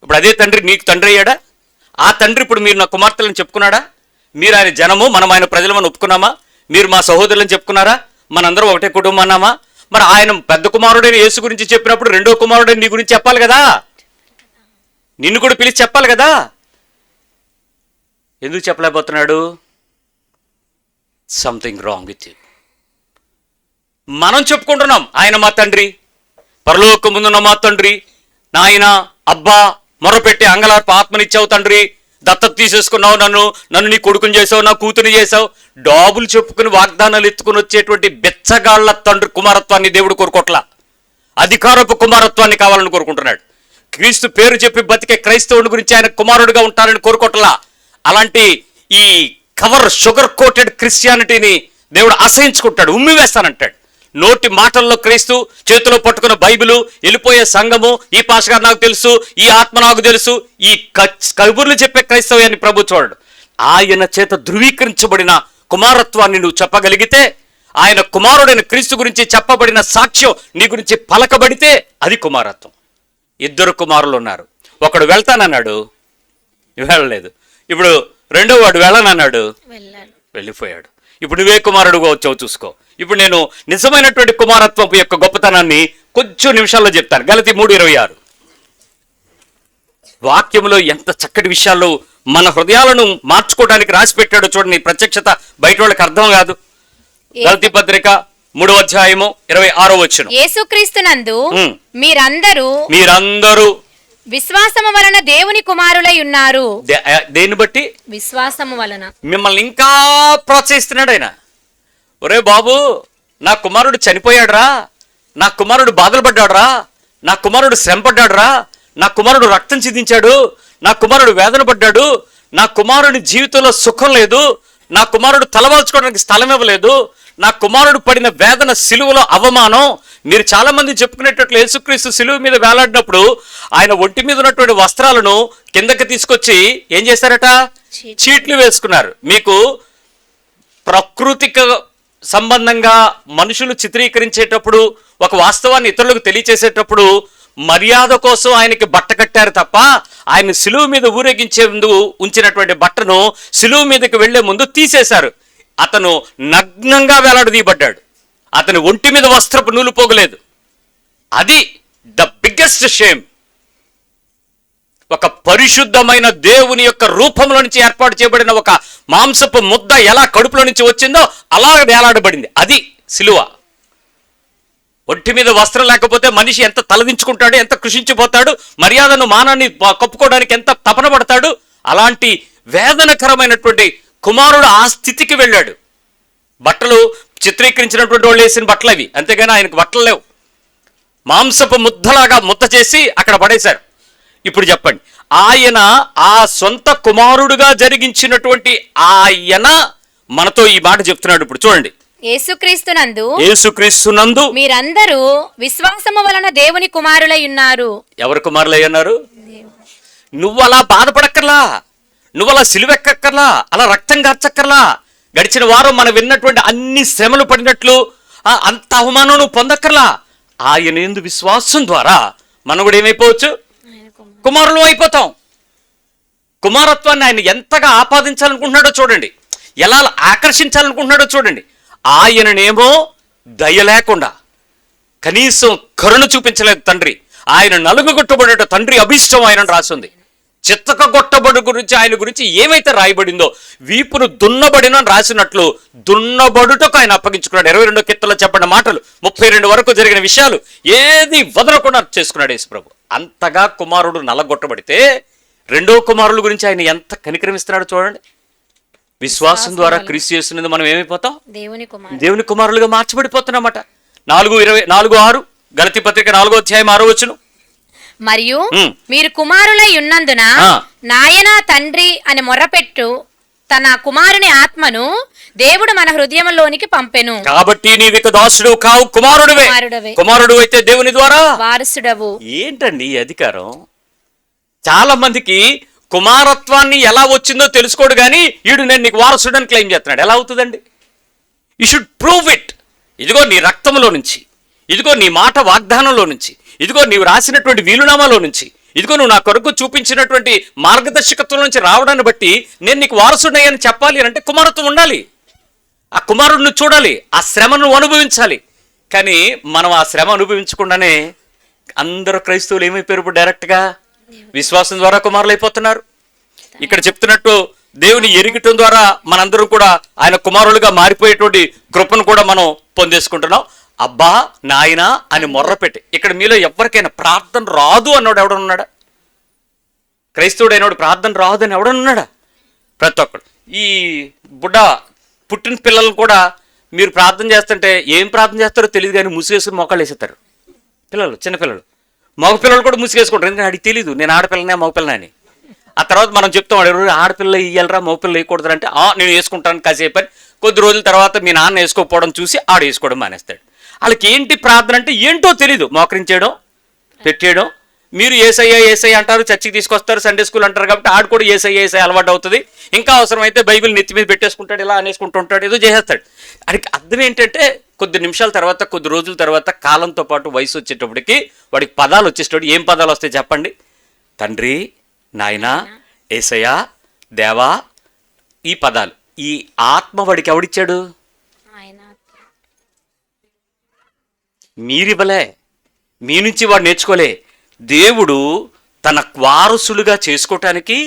ఇప్పుడు అదే తండ్రి నీకు తండ్రి అయ్యాడా? ఆ తండ్రి ఇప్పుడు మీరు నా కుమార్తెలను చెప్పుకున్నాడా? మీరు ఆయన జనము, మనం ఆయన ప్రజలమని ఒప్పుకున్నామా? మీరు మా సహోదరులను చెప్పుకున్నారా? మనందరం ఒకటే కుటుంబం అన్నామా? మరి ఆయన పెద్ద కుమారుడైన యేసు గురించి చెప్పినప్పుడు రెండో కుమారుడైన నీ గురించి చెప్పాలి కదా, నిన్ను కూడా పిలిచి చెప్పాలి కదా. ఎందుకు చెప్పలేకపోతున్నాడు? Something wrong with you. మనం చెప్పుకుంటున్నాం ఆయన మా తండ్రి, పరలోకముందున్న మా తండ్రి, నాయన అబ్బా మొరపెట్టి అంగలార్ప ఆత్మనిచ్చావు తండ్రి, దత్తత తీసేసుకున్నావు, నన్ను నీ కొడుకుని చేసావు, నా కూతుని చేసావు. డాబులు చెప్పుకుని వాగ్దానాలు ఎత్తుకుని వచ్చేటువంటి బెచ్చగాళ్ల తండ్రి కుమారత్వాన్ని దేవుడు కోరుకోట్లా, అధికారపు కుమారత్వాన్ని కావాలని కోరుకుంటున్నాడు. క్రీస్తు పేరు చెప్పి బతికే క్రైస్తవుడి గురించి ఆయన కుమారుడిగా ఉంటారని కోరుకోట్లా. అలాంటి ఈ కవర్ షుగర్ కోటెడ్ క్రిస్టియానిటీని దేవుడు అసహించుకుంటాడు, ఉమ్మి వేస్తానంటాడు. నోటి మాటల్లో క్రీస్తు, చేతిలో పట్టుకున్న బైబిలు, వెళ్ళిపోయే సంఘము, ఈ పాస్ గారు నాకు తెలుసు, ఈ ఆత్మ నాకు తెలుసు, ఈ కబుర్లు చెప్పే క్రైస్తవ్యాన్ని ప్రభు చూడడు. ఆయన చేత ధృవీకరించబడిన కుమారత్వాన్ని నువ్వు చెప్పగలిగితే, ఆయన కుమారుడైన క్రీస్తు గురించి చెప్పబడిన సాక్ష్యం నీ గురించి పలకబడితే అది కుమారత్వం. ఇద్దరు కుమారులు ఉన్నారు, ఒకడు వెళ్తానన్నాడు, వెళ్ళలేదు. ఇప్పుడు రెండో వాడు వెళ్ళనన్నాడు, వెళ్ళిపోయాడు. ఇప్పుడు నువ్వే కుమారుడుగా వచ్చావు చూసుకో. ఇప్పుడు నేను నిజమైనటువంటి కుమారత్వం యొక్క గొప్పతనాన్ని కొంచెం నిమిషాల్లో చెప్తాను. గలతీ 3:26 వాక్యంలో ఎంత చక్కటి విషయాలు మన హృదయాలను మార్చుకోవడానికి రాసి పెట్టాడో చూడండి. ప్రత్యక్షత బయట వాళ్ళకి అర్థం కాదు. గలతీ పత్రిక 3:26 యేసుక్రీస్తునందు మీరందరూ విశ్వాసము వలన దేవుని కుమారులై ఉన్నారు. దేన్ని బట్టి? విశ్వాసము వలన. మిమ్మల్ని ఇంకా ప్రోత్సహిస్తున్నాడు ఆయన. ఒరే బాబు, నా కుమారుడు చనిపోయాడురా, నా కుమారుడు బాధలు పడ్డాడురా, నా కుమారుడు శ్రమ పడ్డాడురా, నా కుమారుడు రక్తం చిందించాడు, నా కుమారుడు వేదన పడ్డాడు, నా కుమారుడి జీవితంలో సుఖం లేదు, నా కుమారుడు తలవాల్చుకోవడానికి స్థలం ఇవ్వలేదు, నా కుమారుడు పడిన వేదన, సిలువలో అవమానం. మీరు చాలా మంది చెప్పుకునేటట్లు యేసుక్రీస్తు సిలువ మీద వేలాడినప్పుడు ఆయన ఒంటి మీద ఉన్నటువంటి వస్త్రాలను కిందకి తీసుకొచ్చి ఏం చేశారట? చీట్లు వేసుకున్నారు. మీకు ప్రకృతిక సంబంధంగా మనుషులు చిత్రీకరించేటప్పుడు, ఒక వాస్తవాన్ని ఇతరులకు తెలియచేసేటప్పుడు మర్యాద కోసం ఆయనకి బట్ట కట్టారు తప్ప, ఆయన సిలువ మీద ఊరేగించే ముందు ఉంచినటువంటి బట్టను సిలువ మీదకి వెళ్లే ముందు తీసేశారు. అతను నగ్నంగా వేలాడదీయబడ్డాడు, అతని ఒంటి మీద వస్త్రపు నూలు పోగలేదు. అది ద బిగ్గెస్ట్ షేమ్. ఒక పరిశుద్ధమైన దేవుని యొక్క రూపంలో నుంచి ఏర్పాటు చేయబడిన ఒక మాంసపు ముద్ద ఎలా కడుపులో నుంచి వచ్చిందో అలా వేలాడబడింది. అది సిలువ. ఒంటి మీద వస్త్రం లేకపోతే మనిషి ఎంత తలదించుకుంటాడు, ఎంత కృషించిపోతాడు, మర్యాదను మానాన్ని కప్పుకోవడానికి ఎంత తపన పడతాడు. అలాంటి వేదనకరమైనటువంటి కుమారుడు ఆ స్థితికి వెళ్ళాడు. బట్టలు చిత్రీకరించినటువంటి వాళ్ళు వేసిన బట్టలు అవి, అంతేగాని ఆయనకు బట్టలు లేవు. మాంసపు ముద్దలాగా ముద్ద చేసి అక్కడ పడేశారు. ఇప్పుడు చెప్పండి, ఆయన ఆ సొంత కుమారుడుగా జరిగించినటువంటి ఆయన మనతో ఈ మాట చెప్తున్నాడు. ఇప్పుడు చూడండి, యేసుక్రీస్తునందు మీరందరూ విశ్వాసము వలన దేవుని కుమారులై ఉన్నారు. ఎవరు కుమారులై ఉన్నారు? నువ్వు అలా బాధపడక్కర్లా, నువ్వు అలా సిలువెక్కక్కర్లా, అలా రక్తం కార్చక్కర్లా. గడిచిన వారం మనం విన్నటువంటి అన్ని శ్రమలు పడినట్లు అంత అవమానం నువ్వు పొందక్కర్లా. ఆయన యందు విశ్వాసం ద్వారా మనం కూడా ఏమైపోవచ్చు? కుమారులు అయిపోతాం. కుమారత్వాన్ని ఆయన ఎంతగా ఆపాదించాలనుకుంటున్నాడో చూడండి, ఎలా ఆకర్షించాలనుకుంటున్నాడో చూడండి. ఆయననేమో దయ లేకుండా, కనీసం కరుణ చూపించలేదు తండ్రి. ఆయన నలుగుగొట్టుబడేట తండ్రి అభిష్టం ఆయన రాసింది. చిత్తకగొట్టబడి గురించి ఆయన గురించి ఏమైతే రాయబడిందో వీపును దున్నబడిన రాసినట్లు దున్నబడుటకు ఆయన అప్పగించుకున్నాడు. 22 కీర్తనలో చెప్పిన మాటలు 32 వరకు జరిగిన విషయాలు ఏది వదలకుండా చేసుకున్నాడు యేసుప్రభు. అంతగా కుమారుడు నలగొట్టబడితే రెండో కుమారుల గురించి ఆయన ఎంత కనికరమిస్తున్నాడు చూడండి. విశ్వాసం ద్వారా క్రీస్తు చేస్తున్నది మనం ఏమైపోతాం? దేవుని కుమారులుగా మార్చబడిపోతున్నామట. 4:6 గలతీ పత్రిక 4వ అధ్యాయం 6వ వచనం. మరియు మీరు కుమారులై ఉన్నందున నాయన తండ్రి అని మొర్రపెట్టు తన కుమారుని ఆత్మను దేవుడు మన హృదయంలోనికి పంపెను. కాబట్టి నీవిక దాసుడు కావు, కుమారుడువే. కుమారుడు అయితే దేవుని ద్వారా వారసుడవు. ఏంటండి ఈ అధికారం? చాలా మందికి కుమారత్వాన్ని ఎలా వచ్చిందో తెలుసుకోడు కానీ ఈడు నేను నీకు వారసుడని క్లెయిమ్ చేస్తున్నాడు. ఎలా అవుతుందండి? You should prove it. ఇదిగో నీ రక్తంలో నుంచి, ఇదిగో నీ మాట వాగ్దానంలో నుంచి, ఇదిగో నీవు రాసినటువంటి వీలునామాలో నుంచి, ఇదిగో నువ్వు నా కొరకు చూపించినటువంటి మార్గదర్శకత్వం నుంచి రావడాన్ని బట్టి నేను నీకు వారసుడని చెప్పాలి అంటే కుమారత్వం ఉండాలి. ఆ కుమారుడిని చూడాలి, ఆ శ్రమను అనుభవించాలి. కానీ మనం ఆ శ్రమ అనుభవించకుండానే అందరూ క్రైస్తవులు ఏమైపోయారు? ఇప్పుడు డైరెక్ట్గా విశ్వాసం ద్వారా కుమారులు అయిపోతున్నారు. ఇక్కడ చెప్తున్నట్టు దేవుని ఎరిగటం ద్వారా మనందరం కూడా ఆయన కుమారులుగా మారిపోయేటువంటి కృపను కూడా మనం పొందేసుకుంటున్నాం. అబ్బా నాయనా అని మొర్రపెట్టి. ఇక్కడ మీలో ఎవరికైనా ప్రార్థన రాదు అన్నాడు ఎవడనున్నాడా? క్రైస్తవుడు అయినోడు ప్రార్థన రాదు అని ఎవడనున్నాడా? ప్రతి ఒక్కడు. ఈ బుడ్డ పుట్టిన పిల్లలను కూడా మీరు ప్రార్థన చేస్తుంటే ఏం ప్రార్థన చేస్తారో తెలియదు కానీ ముసుగేసుకుని మోకాళ్ళు వేసేస్తారు పిల్లలు, చిన్నపిల్లలు. మగ పిల్లలు కూడా ముసుగేసుకుంటారు, ఎందుకంటే అడిగి తెలియదు నేను ఆడపిల్లనే మగపిల్లనే అని. ఆ తర్వాత మనం చెప్తాం ఆడపిల్ల ఇయ్యాలరా మగపిల్ల వేయకూడదు అంటే నేను వేసుకుంటాను కాసేపు అని. కొద్ది రోజుల తర్వాత మీ నాన్న వేసుకోకపోవడం చూసి ఆడు వేసుకోవడం మానేస్తాడు. వాళ్ళకి ఏంటి ప్రార్థన అంటే ఏంటో తెలీదు. మోకరించేయడం, పెట్టేయడం. మీరు ఏసయ్య అంటారు, చర్చికి తీసుకొస్తారు, సండే స్కూల్ అంటారు కాబట్టి ఆడు కూడా ఏసయ్య అలవాటు అవుతుంది. ఇంకా అవసరమైతే బైబిల్ నెత్తి మీద పెట్టేసుకుంటాడు, ఇలా అనేసుకుంటూ ఉంటాడు, ఏదో చేసేస్తాడు. వాడికి అర్థం ఏంటంటే కొద్ది నిమిషాల తర్వాత, కొద్ది రోజుల తర్వాత, కాలంతో పాటు వయసు వచ్చేటప్పటికి వాడికి పదాలు వచ్చేటప్పుడు ఏం పదాలు వస్తాయి చెప్పండి? తండ్రి, నాయన, ఏసయ్య, దేవా, ఈ పదాలు. ఈ ఆత్మ వాడికి ఎవడిచ్చాడు? మీరివ్వలే, మీ నుంచి వాడు నేర్చుకోలే. దేవుడు తన వారసులుగా చేసుకోవటానికి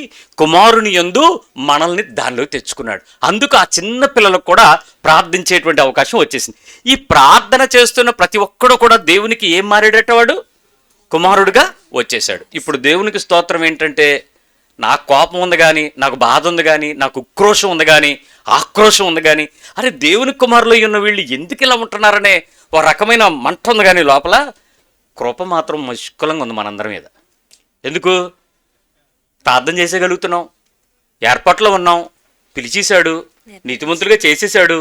కుమారుని యందు మనల్ని దానిలో తెచ్చుకున్నాడు. అందుకు ఆ చిన్న పిల్లలకు కూడా ప్రార్థించేటువంటి అవకాశం వచ్చేసింది. ఈ ప్రార్థన చేస్తున్న ప్రతి ఒక్కడు కూడా దేవునికి ఏం మారాడట? వాడు కుమారుడుగా వచ్చేసాడు. ఇప్పుడు దేవునికి స్తోత్రం ఏంటంటే నాకు కోపం ఉంది కానీ, నాకు బాధ ఉంది కానీ, నాకు ఉక్రోషం ఉంది కానీ, ఆక్రోషం ఉంది కానీ, అరే దేవుని కుమారులు ఉన్న వీళ్ళు ఎందుకు ఇలా ఉంటున్నారనే ఒక రకమైన మంట ఉంది కానీ లోపల కృప మాత్రం ముష్కలంగా ఉంది మనందరి మీద. ఎందుకు? ప్రార్థన చేసేయగలుగుతున్నాం, ఏర్పాట్లో ఉన్నాం, పిలిచేశాడు, నీతిమంతులుగా చేసేసాడు,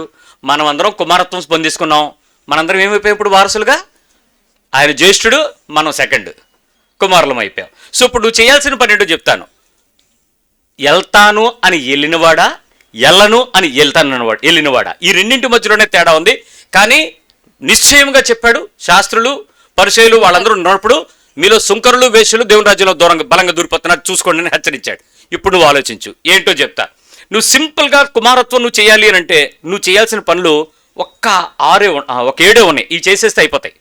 మనం అందరం కుమారత్వం పొందేసుకున్నాం. మనందరం ఏమైపోయాం ఇప్పుడు? వారసులుగా. ఆయన జ్యేష్ఠుడు, మనం సెకండ్, కుమారులం అయిపోయాం. సో ఇప్పుడు నువ్వు చేయాల్సిన పని ఏంటో చెప్తాను. వెళ్తాను అని వెళ్ళినవాడా, ఎల్లను అని వెళ్ళినవాడా, ఈ రెండింటి మధ్యలోనే తేడా ఉంది. కానీ నిశ్చయంగా చెప్పాడు. శాస్త్రులు, పరిచయులు వాళ్ళందరూ ఉన్నప్పుడు మీలో సుంకరులు, వేశ్యలు దేవుని రాజ్యంలో దూరంగా బలంగా దూరిపోతున్నారు చూసుకోండి అని హెచ్చరించాడు. ఇప్పుడు నువ్వు ఆలోచించు, ఏంటో చెప్తా. నువ్వు సింపుల్గా కుమారత్వం నువ్వు చేయాలి అని అంటే నువ్వు చేయాల్సిన పనులు ఒక 7 ఉన్నాయి. ఇవి చేసేస్తే అయిపోతాయి.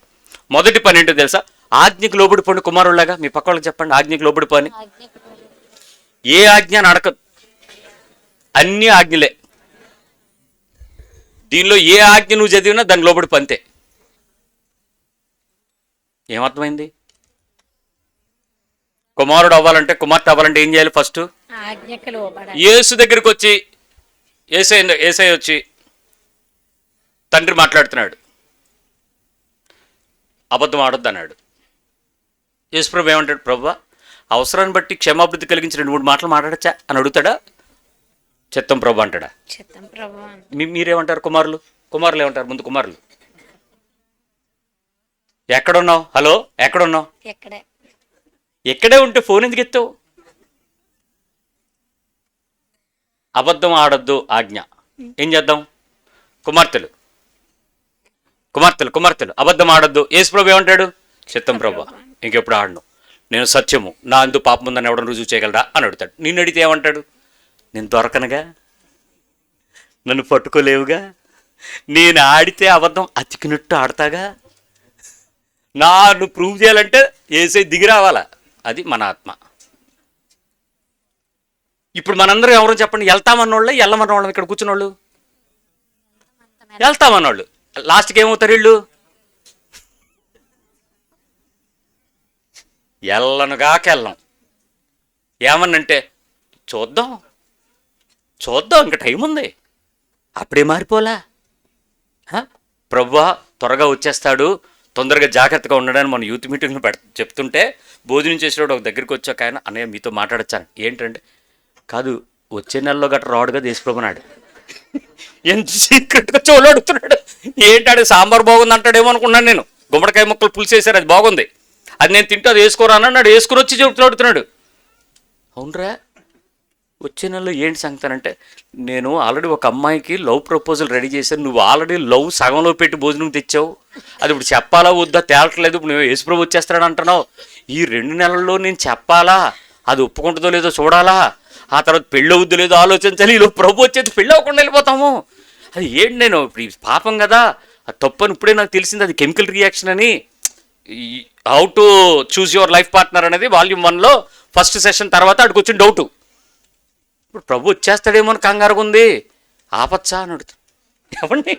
మొదటి పని ఏంటో తెలుసా? ఆజ్ఞకు లోబడిపోండి కుమారులాగా. మీ పక్క వాళ్ళకి చెప్పండి, ఆజ్ఞకు లోబడిపోని. ఏ ఆజ్ఞ అని అడగదు, అన్ని ఆజ్ఞలే. దీనిలో ఏ ఆజ్ఞ నువ్వు చదివినా దాని లోబడి పంతే. ఏమర్థమైంది? కుమారుడు అవ్వాలంటే, కుమార్తె అవ్వాలంటే ఏం చేయాలి? ఫస్ట్ యేసు దగ్గరికి వచ్చి, ఏసై వచ్చి తండ్రి మాట్లాడుతున్నాడు, అబద్ధం ఆడొద్దు అన్నాడు. యేసుప్రభు ఏమంటాడు? ప్రభువా, అవసరాన్ని బట్టి క్షమాభివృద్ధి కలిగించి 2-3 మాటలు మాట్లాడచ్చా అని అడుగుతాడా? చిత్తం ప్రభు అంటాడా? మీరేమంటారు? కుమారులు ఏమంటారు? ముందు కుమారులు ఎక్కడున్నావు? హలో, ఎక్కడున్నావు? ఎక్కడే ఉంటే ఫోన్ ఎందుకు ఎత్తావు? అబద్ధం ఆడొద్దు ఆజ్ఞ. ఏం చేద్దాం? కుమార్తెలు అబద్ధం ఆడొద్దు. యేసుప్రభు ఏమంటాడు? చిత్తం ప్రభు, ఇంకెప్పుడు ఆడను, నేను సత్యము, నా అందు పాపం ఉందని ఎవడని రుజువు చేయగలరా అని అడుగుతాడు. నిన్ను అడిగితే ఏమంటాడు? నేను దొరకనుగా, నన్ను పట్టుకోలేవుగా, నేను ఆడితే అబద్ధం అతికినట్టు ఆడతాగా, నన్ను ప్రూవ్ చేయాలంటే ఏసై దిగి రావాలా. అది మన ఆత్మ. ఇప్పుడు మనందరం ఎవరో చెప్పండి, వెళ్తామన్నోళ్ళే వెళ్ళమన్నోళ్ళం ఇక్కడ కూర్చున్నోళ్ళు? వెళ్తామన్నోళ్ళు. లాస్ట్కి ఏమవుతారు వీళ్ళు? వెళ్ళనుగాకెళ్ళం. ఏమన్నంటే చూద్దాం చూద్దాం, ఇంకా టైం ఉంది, అప్పుడే మారిపోలా. ప్రభువా త్వరగా వచ్చేస్తాడు, తొందరగా జాగ్రత్తగా ఉండడానికి మన యూత్ మీటింగ్లో చెప్తుంటే భోజనం చేసేవాడు ఒక దగ్గరికి వచ్చాక ఆయన, అన్నయ్య మీతో మాట్లాడొచ్చాను. ఏంటంటే కాదు, వచ్చే నెలలో గట్రా రాడుగా దేశప్రభునాడు. ఎంత సీక్రెట్గా చోలాడుతున్నాడు. ఏంటాడు, సాంబార్ బాగుంది అంటాడేమో అనుకున్నాను నేను. గుమ్మడికాయ ముక్కలు పులిసేసారు, అది బాగుంది, అది నేను తింటూ అది వేసుకోరా అన్నాడు. వేసుకుని వచ్చి చెబుతున్నాడు. అవునరా, వచ్చే నెలలో ఏంటి సంగతి అంటే, నేను ఆల్రెడీ ఒక అమ్మాయికి లవ్ ప్రపోజల్ రెడీ చేశాను, నువ్వు ఆల్రెడీ లవ్ సగంలో పెట్టి భోజనం తెచ్చావు, అది ఇప్పుడు చెప్పాలా వద్దా తేలట్లేదు, ఇప్పుడు నువ్వు యేసుప్రభు వచ్చేస్తాడు అంటున్నావు. ఈ 2 నెలల్లో నేను చెప్పాలా, అది ఒప్పుకుంటుందో లేదో చూడాలా, ఆ తర్వాత పెళ్ళి అవుద్దో లేదో ఆలోచించాలి. ఈలో ప్రభు వచ్చేది పెళ్ళి అవ్వకుండా వెళ్ళిపోతాము. అది ఏంటి, నేను ఇప్పుడు పాపం కదా, అది తప్పని ఇప్పుడే నాకు తెలిసింది, అది కెమికల్ రియాక్షన్ అని. How to choose your life partner అనేది వాల్యూమ్ 1లో ఫస్ట్ సెషన్ తర్వాత అక్కడికి వచ్చిన డౌటు. ఇప్పుడు ప్రభు వచ్చేస్తాడేమో అని కంగారుగా ఉంది, ఆపచ్చా అని అడుగుతాడు. ఏమండి,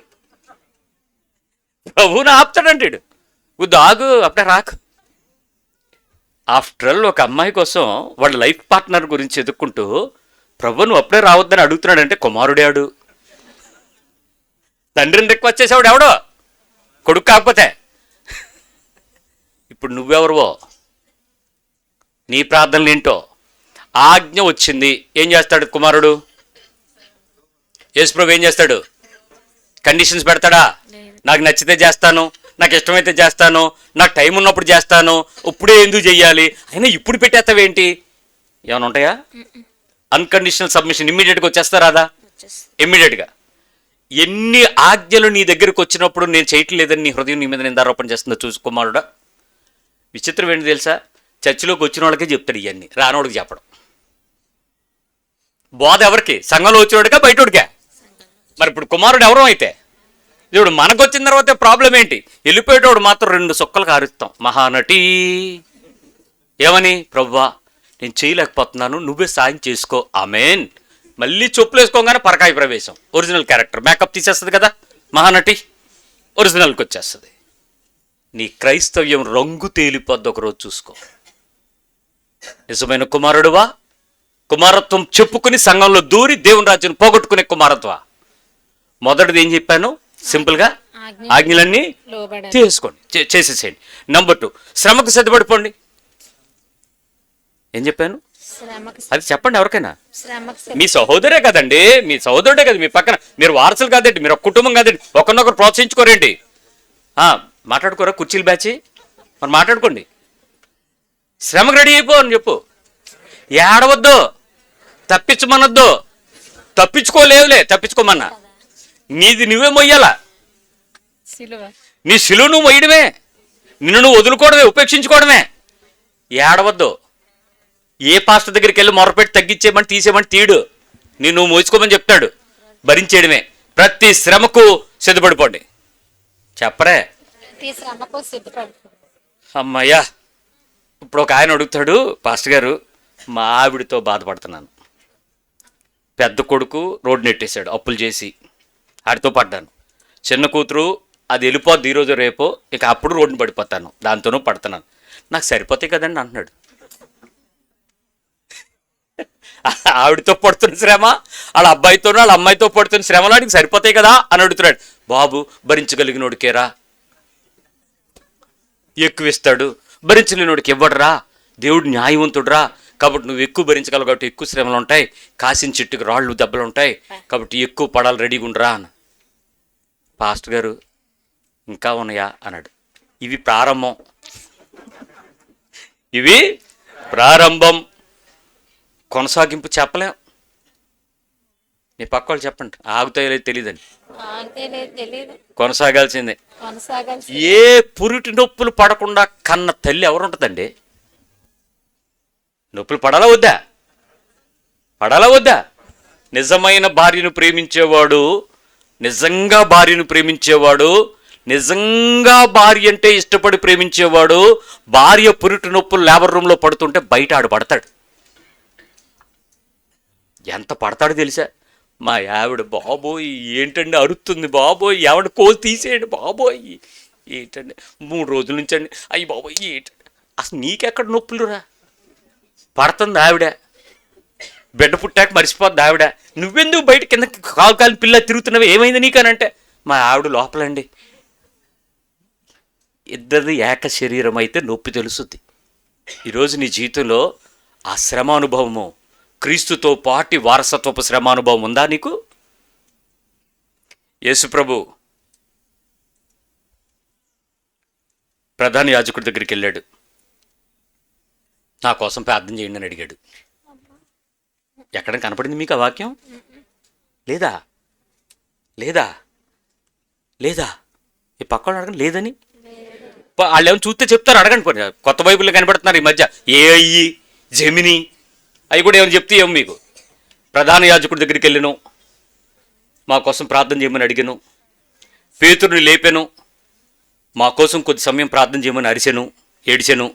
ప్రభువుని ఆపుతాడంటాడు, వద్దు ఆగు అప్పుడే రాకు. ఆఫ్టర్ ఆల్ ఒక అమ్మాయి కోసం వాళ్ళ లైఫ్ పార్ట్నర్ గురించి ఎదుక్కుంటూ ప్రభు నువ్వు అప్పుడే రావద్దని అడుగుతున్నాడంటే కుమారుడేవాడు, తండ్రిని రిక్వెస్ట్ చేసేవాడు ఎవడో, కొడుకు కాకపోతే. ఇప్పుడు నువ్వెవరువో, నీ ప్రార్థనలు ఏంటో. ఆజ్ఞ వచ్చింది, ఏం చేస్తాడు కుమారుడు? యేసుప్రభు ఏం చేస్తాడు? కండిషన్స్ పెడతాడా? నాకు నచ్చితే చేస్తాను, నాకు ఇష్టమైతే చేస్తాను, నాకు టైం ఉన్నప్పుడు చేస్తాను, ఇప్పుడే ఎందుకు చెయ్యాలి అయినా ఇప్పుడు పెట్టేస్తావేంటి? ఏమైనా ఉంటాయా? అన్కండిషనల్ సబ్మిషన్ ఇమ్మీడియట్గా వచ్చేస్తారాదా? ఇమ్మీడియట్గా. ఎన్ని ఆజ్ఞలు నీ దగ్గరకు వచ్చినప్పుడు నేను చేయట్లేదని నీ హృదయం నీ మీద నిందారోపణ చేస్తుందో చూసు కుమారుడా. విచిత్రం ఏంటి తెలుసా, చర్చిలోకి వచ్చిన వాళ్ళకే చెప్తాడు ఇవన్నీ, రానోడికి చెప్పడం. బోధ ఎవరికి? సంఘంలో వచ్చినోడికా బయటోడికా? మరి ఇప్పుడు కుమారుడు ఎవరో అయితే ఇప్పుడు మనకు వచ్చిన తర్వాత ప్రాబ్లం ఏంటి? వెళ్ళిపోయేటోడు మాత్రం 2 సుక్కలు కారుస్తాం, మహానటి ఏమని, ప్రభువా నేను చేయలేకపోతున్నాను, నువ్వే సాయం చేసుకో, ఆమేన్. మళ్ళీ చెప్పులు వేసుకోగానే పరకాయ ప్రవేశం, ఒరిజినల్ క్యారెక్టర్ మేకప్ తీసేస్తుంది కదా మహానటి, ఒరిజినల్కి వచ్చేస్తుంది. నీ క్రైస్తవ్యం రంగు తేలిపోద్ది, ఒకరోజు చూసుకో. నిజమైన కుమారుడువా, కుమారత్వం చెప్పుకుని సంఘంలో దూరి దేవుని రాజ్యం పోగొట్టుకునే కుమారత్వా. మొదటిది ఏం చెప్పాను, సింపుల్గా ఆజ్ఞలన్నీ చేసుకోండి, చేసేసేయండి. నెంబర్ 2 శ్రమకు సిద్ధపడిపోండి. ఏం చెప్పాను అది చెప్పండి ఎవరికైనా. మీ సహోదరే కదండి, మీ సహోదరుడే కదా మీ పక్కన, మీరు వారసులు కాదండి, మీరు ఒక కుటుంబం కాదండి, ఒకరినొకరు ప్రోత్సహించుకోరేంటి? మాట్లాడుకోరా కుర్చీలు బ్యాచి, మరి మాట్లాడుకోండి. శ్రమకు రెడీ అయిపో అని చెప్పు. ఏడవద్దు, తప్పించమనొద్దు, తప్పించుకోలేవులే, తప్పించుకోమన్నా నీది నువ్వే మొయ్యాలా, నీ శిలువ నువ్వు మొయ్యడమే, నిన్ను నువ్వు వదులుకోవడమే, ఉపేక్షించుకోవడమే. ఏడవద్దు. ఏ పాస్టర్ దగ్గరికి వెళ్ళి మొరపెట్టి తగ్గించేయమని తీసేయమని తీడు, నువ్వు మోసుకోమని చెప్తాడు, భరించేయడమే. ప్రతి శ్రమకు సిద్ధపడిపోండి. చెప్పరే అమ్మయ్యా. ఇప్పుడు ఒక ఆయన అడుగుతాడు, పాస్టర్ గారు మా ఆవిడతో బాధపడుతున్నాను, పెద్ద కొడుకు రోడ్డు నెట్టేశాడు అప్పులు చేసి, ఆడితో పడ్డాను, చిన్న కూతురు అది వెళ్ళిపోద్ది ఈరోజు రేపో, ఇక అప్పుడు రోడ్డుని పడిపోతాను, దాంతోనూ పడుతున్నాను, నాకు సరిపోతాయి కదండి అంటున్నాడు. ఆవిడతో పడుతున్న శ్రమ, వాళ్ళ అబ్బాయితోనూ వాళ్ళ అమ్మాయితో పడుతున్న శ్రమలు వాడికి సరిపోతాయి కదా అని అడుగుతున్నాడు. బాబు భరించగలిగినోడికేరా ఎక్కువ ఇస్తాడు, భరించలేనోడికి ఇవ్వడరా, దేవుడు న్యాయవంతుడురా, కాబట్టి నువ్వు ఎక్కువ భరించగలవు, కాబట్టి ఎక్కువ శ్రమలు ఉంటాయి, కాసిన చెట్టుకు రాళ్ళు దెబ్బలు ఉంటాయి, కాబట్టి ఎక్కువ పడాలి, రెడీగా ఉండరా అని. పాస్టర్ గారు ఇంకా ఉన్నాయా అన్నాడు. ఇవి ప్రారంభం, ఇవి ప్రారంభం, కొనసాగింపు చెప్పలేం. నీ పక్క వాళ్ళు చెప్పండి, ఆగుతాయో లేదు తెలియదండి, కొనసాగాల్సిందే. ఏ పురిటి నొప్పులు పడకుండా కన్న తల్లి ఎవరు ఉంటుందండి? నొప్పులు పడాలా వద్దా? పడాలా వద్దా? నిజమైన భార్యను ప్రేమించేవాడు, నిజంగా భార్యను ప్రేమించేవాడు, నిజంగా భార్య అంటే ఇష్టపడి ప్రేమించేవాడు, భార్య పురిటి నొప్పులు లేబర్ రూమ్లో పడుతుంటే బయట ఆడు పడతాడు. ఎంత పడతాడో తెలుసా? మా ఆవిడ బాబోయ్ ఏంటండి అరుస్తుంది, బాబోయ్ ఆవిడ కోలు తీసేయండి బాబోయ్, ఏంటండి 3 రోజుల నుంచి అండి, అయ్యి బాబోయ్ ఏంటండి. అసలు నీకెక్కడ నొప్పులురా? పడుతుంది ఆవిడ, బిడ్డ పుట్టాక మర్చిపోద్ది ఆవిడ. నువ్వెందుకు బయట కింద కాలు పిల్ల తిరుగుతున్నావు, ఏమైంది నీకనంటే మా ఆవిడ లోపలండి. ఇద్దరిది ఏక శరీరం అయితే నొప్పి తెలుస్తుంది. ఈరోజు నీ జీవితంలో ఆ శ్రమానుభవము, క్రీస్తుతో పాటి వారసత్వపు శ్రమానుభవం ఉందా నీకు? యేసుప్రభు ప్రధాన యాజకుడి దగ్గరికి వెళ్ళాడు. నా కోసం ప్రార్థన చేయండి అని అడిగాడు. ఎక్కడ కనపడింది మీకు ఆ వాక్యం? లేదా లేదా లేదా ఈ పక్కన అడగండి లేదని. వాళ్ళు ఏమైనా చూస్తే చెప్తారు, అడగండి. కొత్త బైబిల్లో కనబడుతున్నారు ఈ మధ్య ఏఐ, జెమిని, అవి కూడా ఏమైనా చెప్తే ఏమో మీకు. ప్రధాన యాజకుడి దగ్గరికి వెళ్ళాను, మా కోసం ప్రార్థన చేయమని అడిగాను. పేతురుని లేపాను, మా కోసం కొద్ది సమయం ప్రార్థన చేయమని అరిచాను, ఏడిచాను.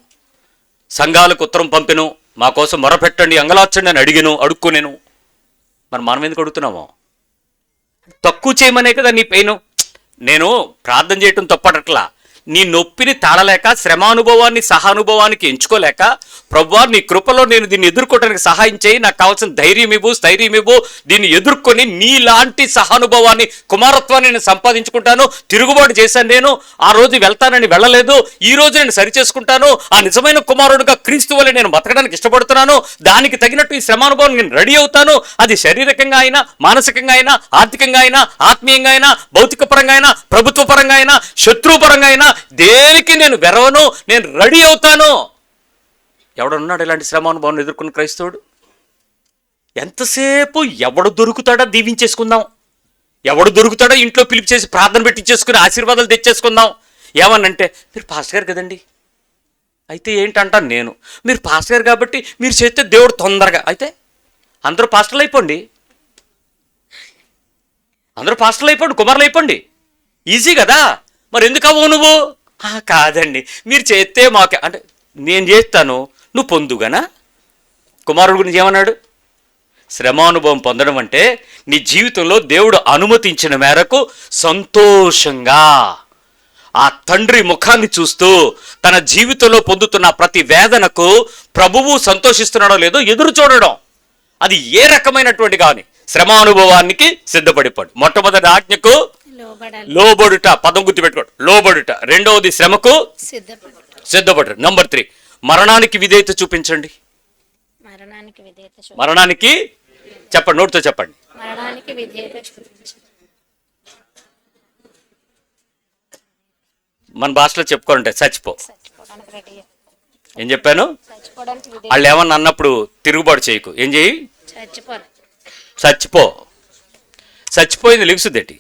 సంఘాలకు ఉత్తరం పంపాను, మా కోసం మొరపెట్టండి, అంగలార్చండి అని అడుక్కునేను. మరి మనం ఎందుకు అడుగుతున్నామో? తక్కువ చేయమనే కదా నీ పెయిన్. నేను ప్రార్థన చేయటం తప్పటట్లా, నీ నొప్పిని తాళలేక, శ్రమానుభవాన్ని సహానుభవానికి ఎంచుకోలేక, ప్రభువా నీ కృపలో నేను దీన్ని ఎదుర్కోవడానికి సహాయం చేయి, నాకు కావాల్సిన ధైర్యం ఇవ్వు, స్థైర్యం ఇవ్వు, దీన్ని ఎదుర్కొని నీలాంటి సహానుభవాన్ని, కుమారత్వాన్ని నేను సంపాదించుకుంటాను. తిరుగుబాటు చేశాను నేను, ఆ రోజు వెళ్తానని వెళ్ళలేదు, ఈ రోజు నేను సరిచేసుకుంటాను. ఆ నిజమైన కుమారుడుగా క్రీస్తు వలె నేను బతకడానికి ఇష్టపడుతున్నాను. దానికి తగినట్టు ఈ శ్రమానుభవం నేను రెడీ అవుతాను. అది శారీరకంగా అయినా, మానసికంగా అయినా, ఆర్థికంగా అయినా, ఆత్మీయంగా అయినా, భౌతిక పరంగా అయినా, ప్రభుత్వ పరంగా అయినా, శత్రుపరంగా అయినా, దేనికి నేను వెరవను, నేను రెడీ అవుతాను. ఎవడున్నాడు ఇలాంటి శ్రమానుభవం ఎదుర్కొన్న క్రైస్తవుడు? ఎంతసేపు ఎవడు దొరుకుతాడో దీవించేసుకుందాం, ఎవడు దొరుకుతాడో ఇంట్లో పిలిపి చేసి ప్రార్థన పెట్టించేసుకుని ఆశీర్వాదాలు తెచ్చేసుకుందాం. ఏమనంటే మీరు పాస్టర్ గారు కదండి, అయితే ఏంటంటాను నేను, మీరు పాస్టర్ గారు కాబట్టి మీరు చేస్తే దేవుడు తొందరగా, అయితే అందరూ పాస్టర్లు అయిపోండి, అందరూ పాస్టర్లు అయిపోండి, కుమారులు అయిపోండి, ఈజీ కదా. మరి ఎందుకు అవ్వవు నువ్వు? కాదండి మీరు చేస్తే మాకే, అంటే నేను చేస్తాను నువ్వు పొందుగానా. కుమారుడు గురించి ఏమన్నాడు? శ్రమానుభవం పొందడం అంటే నీ జీవితంలో దేవుడు అనుమతించిన మేరకు సంతోషంగా ఆ తండ్రి ముఖాన్ని చూస్తూ తన జీవితంలో పొందుతున్న ప్రతి వేదనకు ప్రభువు సంతోషిస్తున్నాడో లేదో ఎదురు చూడడం. అది ఏ రకమైనటువంటి కానీ శ్రమానుభవానికి సిద్ధపడిపోడు. మొట్టమొదటి ఆజ్ఞకు లోబడుట, పదం గుర్తుపెట్టుకోండి, లోబడుట. రెండవది శ్రమకు సిద్ధపడు. నంబర్ 3 మరణానికి విధేయత చూపించండి. మరణానికి చెప్పండి, నోటితో చెప్పండి. మన భాషలో చెప్పుకోవాలంటే చచ్చిపో. ఏం చెప్పాను? వాళ్ళు ఏమన్నా అన్నప్పుడు తిరుగుబాటు చేయకు. ఏం చేయి? చచ్చిపో. చచ్చిపోయింది లెగుసుదేటి,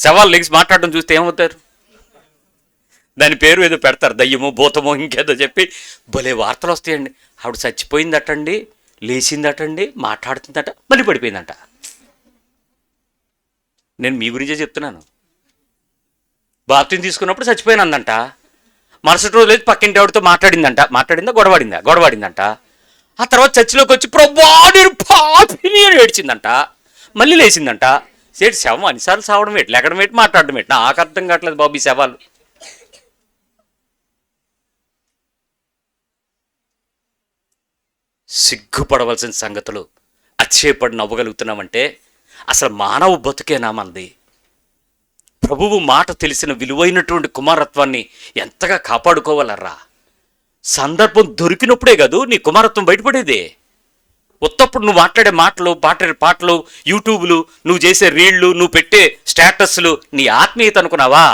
శవాలు లెగిసి మాట్లాడడం చూస్తే ఏమవుతారు? దాని పేరు ఏదో పెడతారు, దయ్యమో భూతమో ఇంకేదో చెప్పి భలే వార్తలు వస్తాయండి. ఆవిడ చచ్చిపోయిందటండి, లేచిందటండి, మాట్లాడుతుందట, మళ్ళీ పడిపోయిందంట. నేను మీ గురించే చెప్తున్నాను. బాప్తిని తీసుకున్నప్పుడు చచ్చిపోయినందంట, మరుసటి రోజు లేదు పక్కింటి ఆవిడతో మాట్లాడిందా గొడవాడిందంట. ఆ తర్వాత చర్చిలోకి వచ్చి ప్రభువా నేను పాపిని అని ఏడ్చిందంట, మళ్ళీ లేచిందంట. సేటి శవం అన్నిసార్లు సావడం ఏంటి, లెగడం ఏంటి, మాట్లాడడం ఏంటి? నాకు అర్థం కావట్లేదు బాబు ఈ శవాలు. సిగ్గుపడవలసిన సంగతులు అతిశయపడి నవ్వగలుగుతున్నామంటే అసలు మానవ బతుకేనా మంది? ప్రభువు మాట తెలిసిన విలువైనటువంటి కుమారత్వాన్ని ఎంతగా కాపాడుకోవాలరా. సందర్భం దొరికినప్పుడే కాదు నీ కుమారత్వం బయటపడేదే. ఉత్తప్పుడు నువ్వు మాట్లాడే మాటలు, పాటలు, యూట్యూబ్లు, నువ్వు చేసే రీళ్లు, నువ్వు పెట్టే స్టేటస్లు నీ ఆత్మీయత అనుకున్నావా?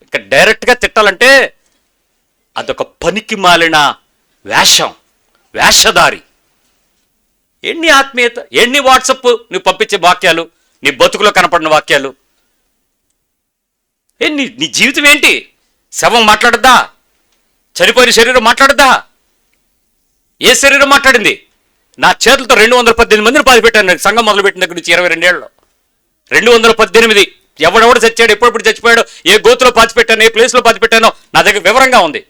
ఇక డైరెక్ట్గా తిట్టాలంటే అదొక పనికి మాలిన వేషధారి. ఎన్ని ఆత్మీయత, ఎన్ని వాట్సప్ నువ్వు పంపించే వాక్యాలు, నీ బతుకులో కనపడిన వాక్యాలు, నీ జీవితం ఏంటి? శవం మాట్లాడద్దా? చనిపోయిన శరీరం మాట్లాడద్దా? ఏ శరీరం మాట్లాడింది? నా చేతులతో 218 మందిని పాతిపెట్టాను సంఘం మొదలుపెట్టిన దగ్గర నుంచి 22 ఏళ్ళలో. 218 ఎవడెవడు చచ్చాడు, ఎప్పుడెప్పుడు చచ్చిపోయాడో, ఏ గోతులో పాతిపెట్టాను, ఏ ప్లేస్లో పాతిపెట్టానో నా దగ్గర వివరంగా ఉంది.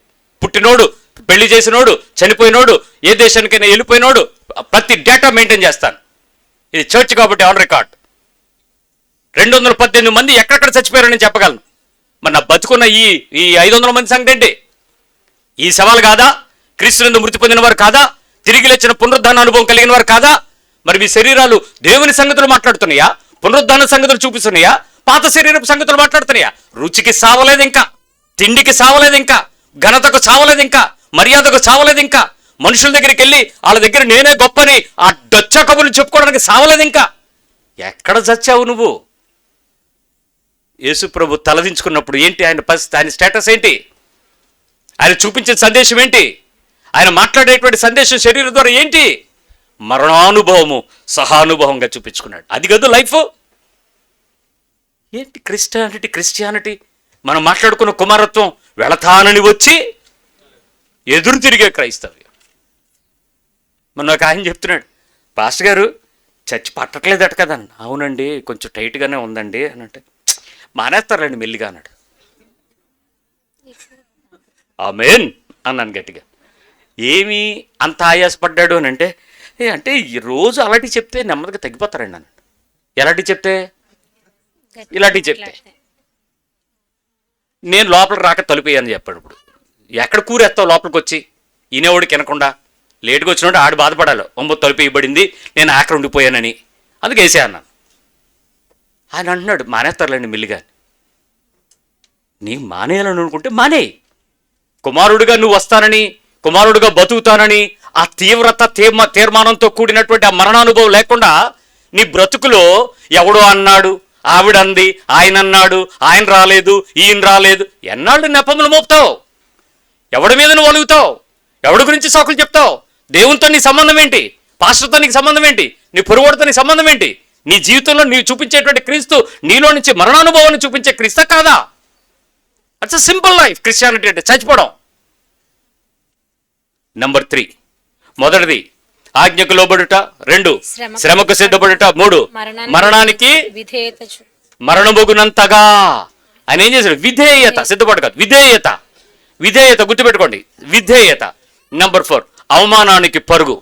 పుట్టినోడు, పెళ్లి చేసినోడు, చనిపోయినోడు, ఏ దేశానికైనా వెళ్ళిపోయినోడు, ప్రతి డేటా మెయింటైన్ చేస్తాను. ఇది చర్చ్ కాబట్టి ఆన్ రికార్డ్. 218 మంది ఎక్కడెక్కడ చచ్చిపోయారని నేను చెప్పగలను. మరి నా బతుకున్న ఈ 500 మంది సంగతి ఏంటి? ఈ సవాలు కాదా? క్రీస్తునందు మృతి పొందిన వారు కాదా? తిరిగి లేచిన పునరుద్ధాన అనుభవం కలిగిన వారు కాదా? మరి మీ శరీరాలు దేవుని సంగతులు మాట్లాడుతున్నాయా? పునరుద్ధాన సంగతులు చూపిస్తున్నాయా? పాత శరీరపు సంగతులు మాట్లాడుతున్నాయా? రుచికి సావలేదు ఇంకా, తిండికి సావలేదు ఇంకా, ఘనతకు చావలేదు ఇంకా, మర్యాదకు చావలేదు ఇంకా, మనుషుల దగ్గరికి వెళ్ళి వాళ్ళ దగ్గర నేనే గొప్పని ఆ డొచ్చ కబుర్లు చెప్పుకోవడానికి సావలేదు ఇంకా. ఎక్కడ చచ్చావు నువ్వు? యేసు ప్రభు తలదించుకున్నప్పుడు ఏంటి ఆయన పరిస్థితి? ఆయన స్టేటస్ ఏంటి? ఆయన చూపించిన సందేశం ఏంటి? ఆయన మాట్లాడేటువంటి సందేశం శరీరం ద్వారా ఏంటి? మరణానుభవము సహానుభవంగా చూపించుకున్నాడు. అది కాదు లైఫ్. ఏంటి క్రిస్టియానిటీ మనం మాట్లాడుకున్న కుమారత్వం వెళతానని వచ్చి ఎదురు తిరిగే క్రైస్తవ్యం. మొన్న ఒక ఆయన చెప్తున్నాడు, పాస్టర్ గారు చర్చి పట్టట్లేదట కదా. అవునండి, కొంచెం టైట్గానే ఉందండి అని అంటే, మానేస్తారండి మెల్లిగా అన్నాడు. ఆమేన్ అన్నాను గట్టిగా. ఏమి అంత ఆయాసపడ్డాడు అని అంటే ఈ రోజు అలాంటివి చెప్తే నెమ్మదిగా తగ్గిపోతారండి అన్నాడు. ఎలాంటివి చెప్తే? ఇలాంటివి చెప్తే. నేను లోపలికి రాక తలుపేయని చెప్పాడు. ఇప్పుడు ఎక్కడ కూరేస్తావు లోపలికి వచ్చి? ఈనేవాడికి వినకుండా లేటుగా వచ్చినప్పుడు ఆడు బాధపడాలి, తలుపు ఇవ్వబడింది, నేను ఆఖరి ఉండిపోయానని. అందుకే వేసే అన్నాను. ఆయన అంటున్నాడు, మానేస్తారులేండి మెల్లిగా. నీ మానేయాలని అనుకుంటే మానే. కుమారుడిగా నువ్వు వస్తానని, కుమారుడిగా బతుకుతానని ఆ తీవ్రత తీర్మానంతో కూడినటువంటి ఆ మరణానుభవం లేకుండా నీ బ్రతుకులో ఎవడో అన్నాడు, ఆవిడంది, ఆయన అన్నాడు, ఆయన రాలేదు, ఈయన రాలేదు, ఎన్నాళ్ళు నెపములు మోపుతావు? ఎవడి మీద నువ్వు అలుగుతావు? ఎవడి గురించి సోకులు చెప్తావు? దేవునితో నీ సంబంధం ఏంటి? పాస్టర్తో నీకు సంబంధం ఏంటి? నీ పొరుగువాడితో నీ సంబంధం ఏంటి? నీ జీవితంలో నీవు చూపించేటువంటి క్రీస్తు నీలో నుంచి మరణానుభవాన్ని చూపించే క్రీస్తు కాదా? అట్స్ అ సింపుల్ లైఫ్. క్రిస్టియానిటీ అంటే చచ్చిపోవడం. నంబర్ 3, మొదటిది ఆజ్ఞకు లోబడుట, 2 శ్రమకు సిద్ధపడుట, 3 మరణానికి మరణమొగునంతగా. ఆయన ఏం చేశాడు? విధేయత. సిద్ధపడు కాదు, విధేయత గుర్తుపెట్టుకోండి, విధేయత. నంబర్ 4 అవమానానికి పరుగు.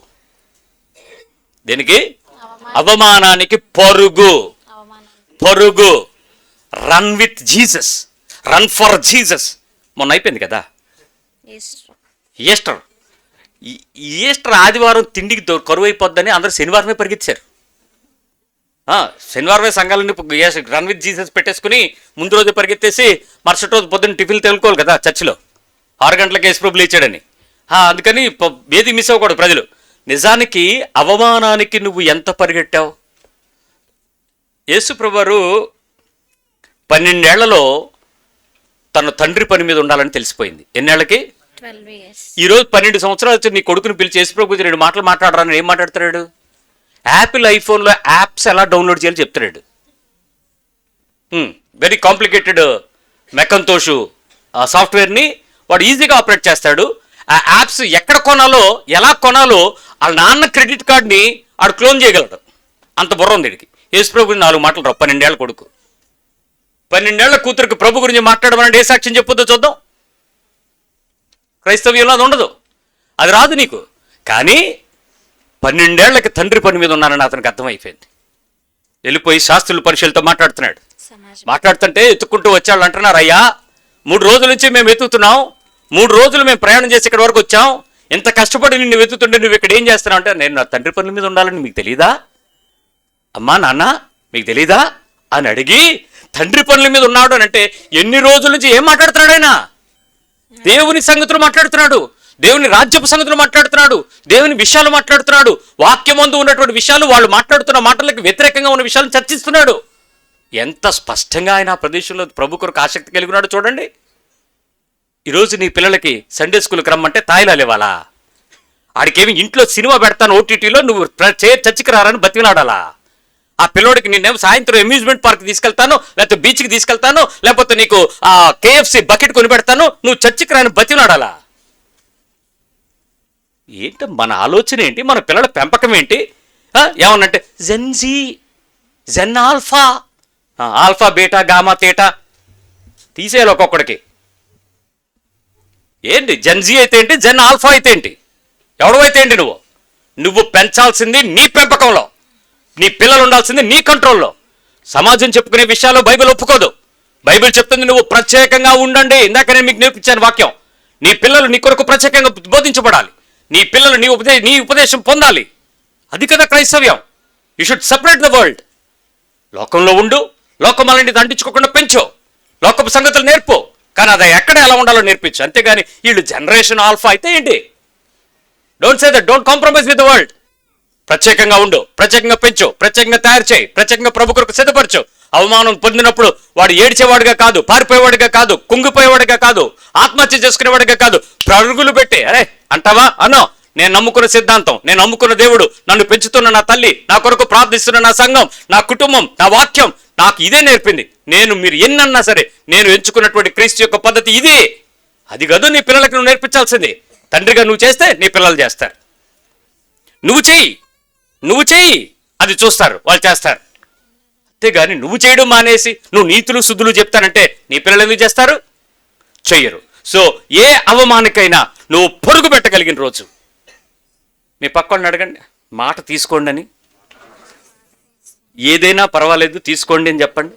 దేనికి? అవమానానికి పరుగు. Run with Jesus, run for Jesus. మొన్న అయిపోయింది కదా ఈస్టర్ ఆదివారం తిండికి కరువు అయిపోద్దని అందరూ శనివారమే పరిగెత్తారు. శనివారమే సంఘాలన్నీ రన్ విత్ జీసస్ పెట్టేసుకుని ముందు రోజు పరిగెత్తేసి మరుసటి రోజు పొద్దున్న టిఫిన్లు తెలుకోవాలి కదా చర్చిలో. 6 గంటలకు యేసుప్రభు లేచాడని. అందుకని ఏది మిస్ అవ్వకూడదు ప్రజలు. నిజానికి అవమానానికి నువ్వు ఎంత పరిగెట్టావు? యేసుప్రభు వారు 12 ఏళ్లలో తన తండ్రి పని మీద ఉండాలని తెలిసిపోయింది. ఎన్నేళ్లకి? ఈరోజు 12 సంవత్సరాలు వచ్చి నీ కొడుకుని పిలిచి యేసుప్రభు గురించి 2 మాటలు మాట్లాడరాని ఏం మాట్లాడుతున్నాడు? యాపిల్ ఐఫోన్లో యాప్స్ ఎలా డౌన్లోడ్ చేయాలో చెప్తున్నాడు. వెరీ కాంప్లికేటెడ్ మెకంతోషు సాఫ్ట్వేర్ని వాడు ఈజీగా ఆపరేట్ చేస్తాడు. ఆ యాప్స్ ఎక్కడ కొనాలో, ఎలా కొనాలో వాళ్ళ నాన్న క్రెడిట్ కార్డ్ని ఆడు క్లోన్ చేయగలడు. అంత బుర్ర ఉంది వీడికి. యేసుప్రభు గురించి 4 మాటలు రావు. 12 ఏళ్ల కొడుకు, 12 ఏళ్ల కూతురికి ప్రభు గురించి మాట్లాడమనంటే ఏ సాక్ష్యం చెప్పొద్దో చూద్దాం. క్రైస్తవ్యంలో అది ఉండదు, అది రాదు నీకు. కానీ 12 ఏళ్లకి తండ్రి పని మీద ఉన్నానని అతనికి అర్థమైపోయింది. వెళ్ళిపోయి శాస్త్రుల పరిశీలతో మాట్లాడుతుంటే ఎత్తుక్కుంటూ వచ్చాళ్ళు అంటున్నారు, అయ్యా 3 రోజుల నుంచి మేము వెతుకుతున్నాం, 3 రోజులు మేము ప్రయాణం చేసి ఇక్కడ వరకు వచ్చాం, ఇంత కష్టపడి నిన్ను వెతుకుతుంటే నువ్వు ఇక్కడ ఏం చేస్తున్నావు అంటే, నేను నా తండ్రి పనుల మీద ఉండాలని మీకు తెలీదా? అమ్మా నాన్న మీకు తెలీదా అని అడిగి తండ్రి పనుల మీద ఉన్నాడు అని అంటే ఎన్ని రోజుల నుంచి ఏం మాట్లాడుతున్నాడు ఆయన? దేవుని సంగతులు మాట్లాడుతున్నాడు, దేవుని రాజ్యపు సంగతులు మాట్లాడుతున్నాడు, దేవుని విషయాలు మాట్లాడుతున్నాడు, వాక్యమందు ఉన్నటువంటి విషయాలు, వాళ్ళు మాట్లాడుతున్న మాటలకు వ్యతిరేకంగా ఉన్న విషయాలను చర్చిస్తున్నాడు. ఎంత స్పష్టంగా ఆయన ఆ ప్రదేశంలో ప్రభు కొరకు ఆసక్తి కలిగి ఉన్నాడు చూడండి. ఈరోజు నీ పిల్లలకి సండే స్కూల్కి రమ్మంటే తాయిలాలు ఇవ్వాలా? ఆడికేమి ఇంట్లో సినిమా పెడతాను ఓటీటీలో, నువ్వు చర్చికి రారని బతికినాడాలా? ఆ పిల్లోడికి నేనేమో సాయంత్రం అమ్యూజ్మెంట్ పార్క్ తీసుకెళ్తాను, లేకపోతే బీచ్కి తీసుకెళ్తాను, లేకపోతే నీకు ఆ KFC బకెట్ కొని పెడతాను, నువ్వు చర్చికి రాని బతికినాడాలా? ఏంటి మన ఆలోచన ఏంటి? మన పిల్లల పెంపకం ఏంటి? ఏమన్నంటే Gen Z, Gen alpha, alpha beta gamma theta తీసేయాలి ఒక్కొక్కడికి. ఏంటి జెన్జీ అయితే ఏంటి, జెన్ ఆల్ఫా అయితే ఏంటి, ఎవడవైతే ఏంటి? నువ్వు పెంచాల్సింది నీ పెంపకంలో, నీ పిల్లలు ఉండాల్సింది నీ కంట్రోల్లో. సమాజం చెప్పుకునే విషయాలు బైబిల్ ఒప్పుకోదు. బైబిల్ చెప్తుంది నువ్వు ప్రత్యేకంగా ఉండండి. ఇందాక నేను మీకు నేర్పించాను వాక్యం. నీ పిల్లలు నీ కొరకు ప్రత్యేకంగా బోధించబడాలి. నీ పిల్లలు నీ ఉపదేశం పొందాలి. అది కదా క్రైస్తవ్యం. You should separate the world. లోకంలో ఉండు, లోకం అలాంటిది అంటించుకోకుండా పెంచు, లోకపు సంగతులు నేర్పు, కానీ అది ఎక్కడ ఎలా ఉండాలో నేర్పించు. అంతేగాని వీళ్ళు జనరేషన్ ఆల్ఫా అయితే ఏంటి? Don't say that. Don't compromise with the world. ప్రత్యేకంగా ఉండు, ప్రత్యేకంగా పెంచు, ప్రత్యేకంగా తయారు చేయి, ప్రత్యేకంగా ప్రభు కొరకు సిద్ధపరచు. అవమానం పొందినప్పుడు వాడు ఏడ్చేవాడిగా కాదు, పారిపోయేవాడిగా కాదు, కుంగిపోయేవాడిగా కాదు, ఆత్మహత్య చేసుకునేవాడిగా కాదు, పరుగులు పెట్టి అరే అంటావా అనో. నేను నమ్ముకున్న సిద్ధాంతం, నేను నమ్ముకున్న దేవుడు, నన్ను పెంచుతున్న నా తల్లి, నా కొరకు ప్రార్థిస్తున్న నా సంఘం, నా కుటుంబం, నా వాక్యం నాకు ఇదే నేర్పింది. మీరు ఎన్నన్నా సరే నేను ఎంచుకున్నటువంటి క్రీస్తు యొక్క పద్ధతి ఇదే. అది కాదు నీ పిల్లలకు నువ్వు నేర్పించాల్సింది. తండ్రిగా నువ్వు చేస్తే నీ పిల్లలు చేస్తారు. నువ్వు చెయ్యి, అది చూస్తారు, వాళ్ళు చేస్తారు. అంతేగాని నువ్వు చేయడం మానేసి నువ్వు నీతులు శుద్ధులు చెప్తానంటే నీ పిల్లలు ఎందుకు చేస్తారు? చెయ్యరు. సో ఏ అవమానికైనా నువ్వు పొరుగు పెట్టగలిగిన రోజు మీ పక్కన అడగండి, మాట తీసుకోండి అని. ఏదైనా పర్వాలేదు తీసుకోండి అని చెప్పండి.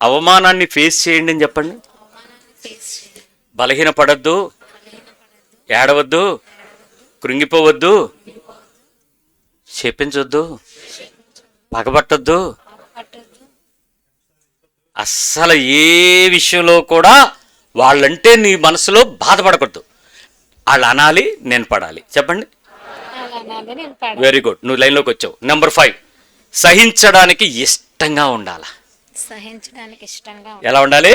అవమానాన్ని ఫేస్ చేయండి అని చెప్పండి. బలహీన పడద్దు, ఏడవద్దు, కృంగిపోవద్దు, చెప్పించొద్దు, పగబట్టద్దు. అస్సలు ఏ విషయంలో కూడా వాళ్ళంటే నీ మనసులో బాధపడకూడదు. వాళ్ళు అనాలి, నేను పడాలి. చెప్పండి. వెరీ గుడ్, నువ్వు లైన్లోకి వచ్చావు. నెంబర్ 5, సహించడానికి ఇష్టంగా ఉండాలా. ఎలా ఉండాలి?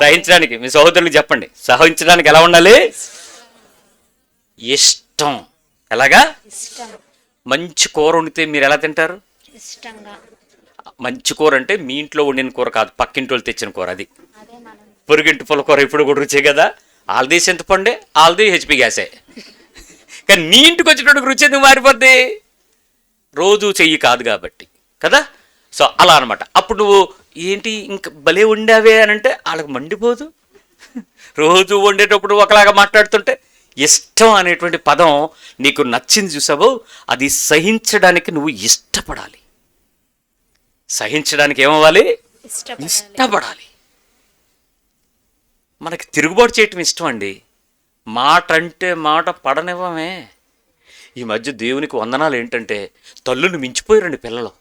సహించడానికి మీ సహోదరులకు చెప్పండి. సహించడానికి ఎలా ఉండాలి? ఇష్టం. ఎలాగా? మంచి కూర వండితే మీరు ఎలా తింటారు? మంచి కూర అంటే మీ ఇంట్లో వండిన కూర కాదు, పక్కింటి వాళ్ళు తెచ్చిన కూర. అది పొరుగింటి పులకూర ఇప్పుడు కూడా రుచే కదా. ఆల్ది చింతపండే, ఆల్ది హెచ్పి గ్యాసే. కానీ నీ ఇంటికి వచ్చేటప్పుడు రుచి ఎందుకు మారిపోద్ది? రోజు చెయ్యి కాదు కాబట్టి కదా. సో అలా అనమాట. అప్పుడు నువ్వు ఏంటి ఇంకా భలే వండావే అని అంటే వాళ్ళకి మండిపోదు. రోజు వండేటప్పుడు ఒకలాగా మాట్లాడుతుంటే ఇష్టం అనేటువంటి పదం నీకు నచ్చింది చూసావు, అది సహించడానికి నువ్వు ఇష్టపడాలి. సహించడానికి ఏమవ్వాలి? ఇష్టపడాలి. మనకి తిరుగుబాటు చేయటం ఇష్టం అండి. మాట అంటే మాట పడనివ్వమే. ఈ మధ్య దేవునికి వందనాలు ఏంటంటే తల్లుని మించిపోయారండి పిల్లలు.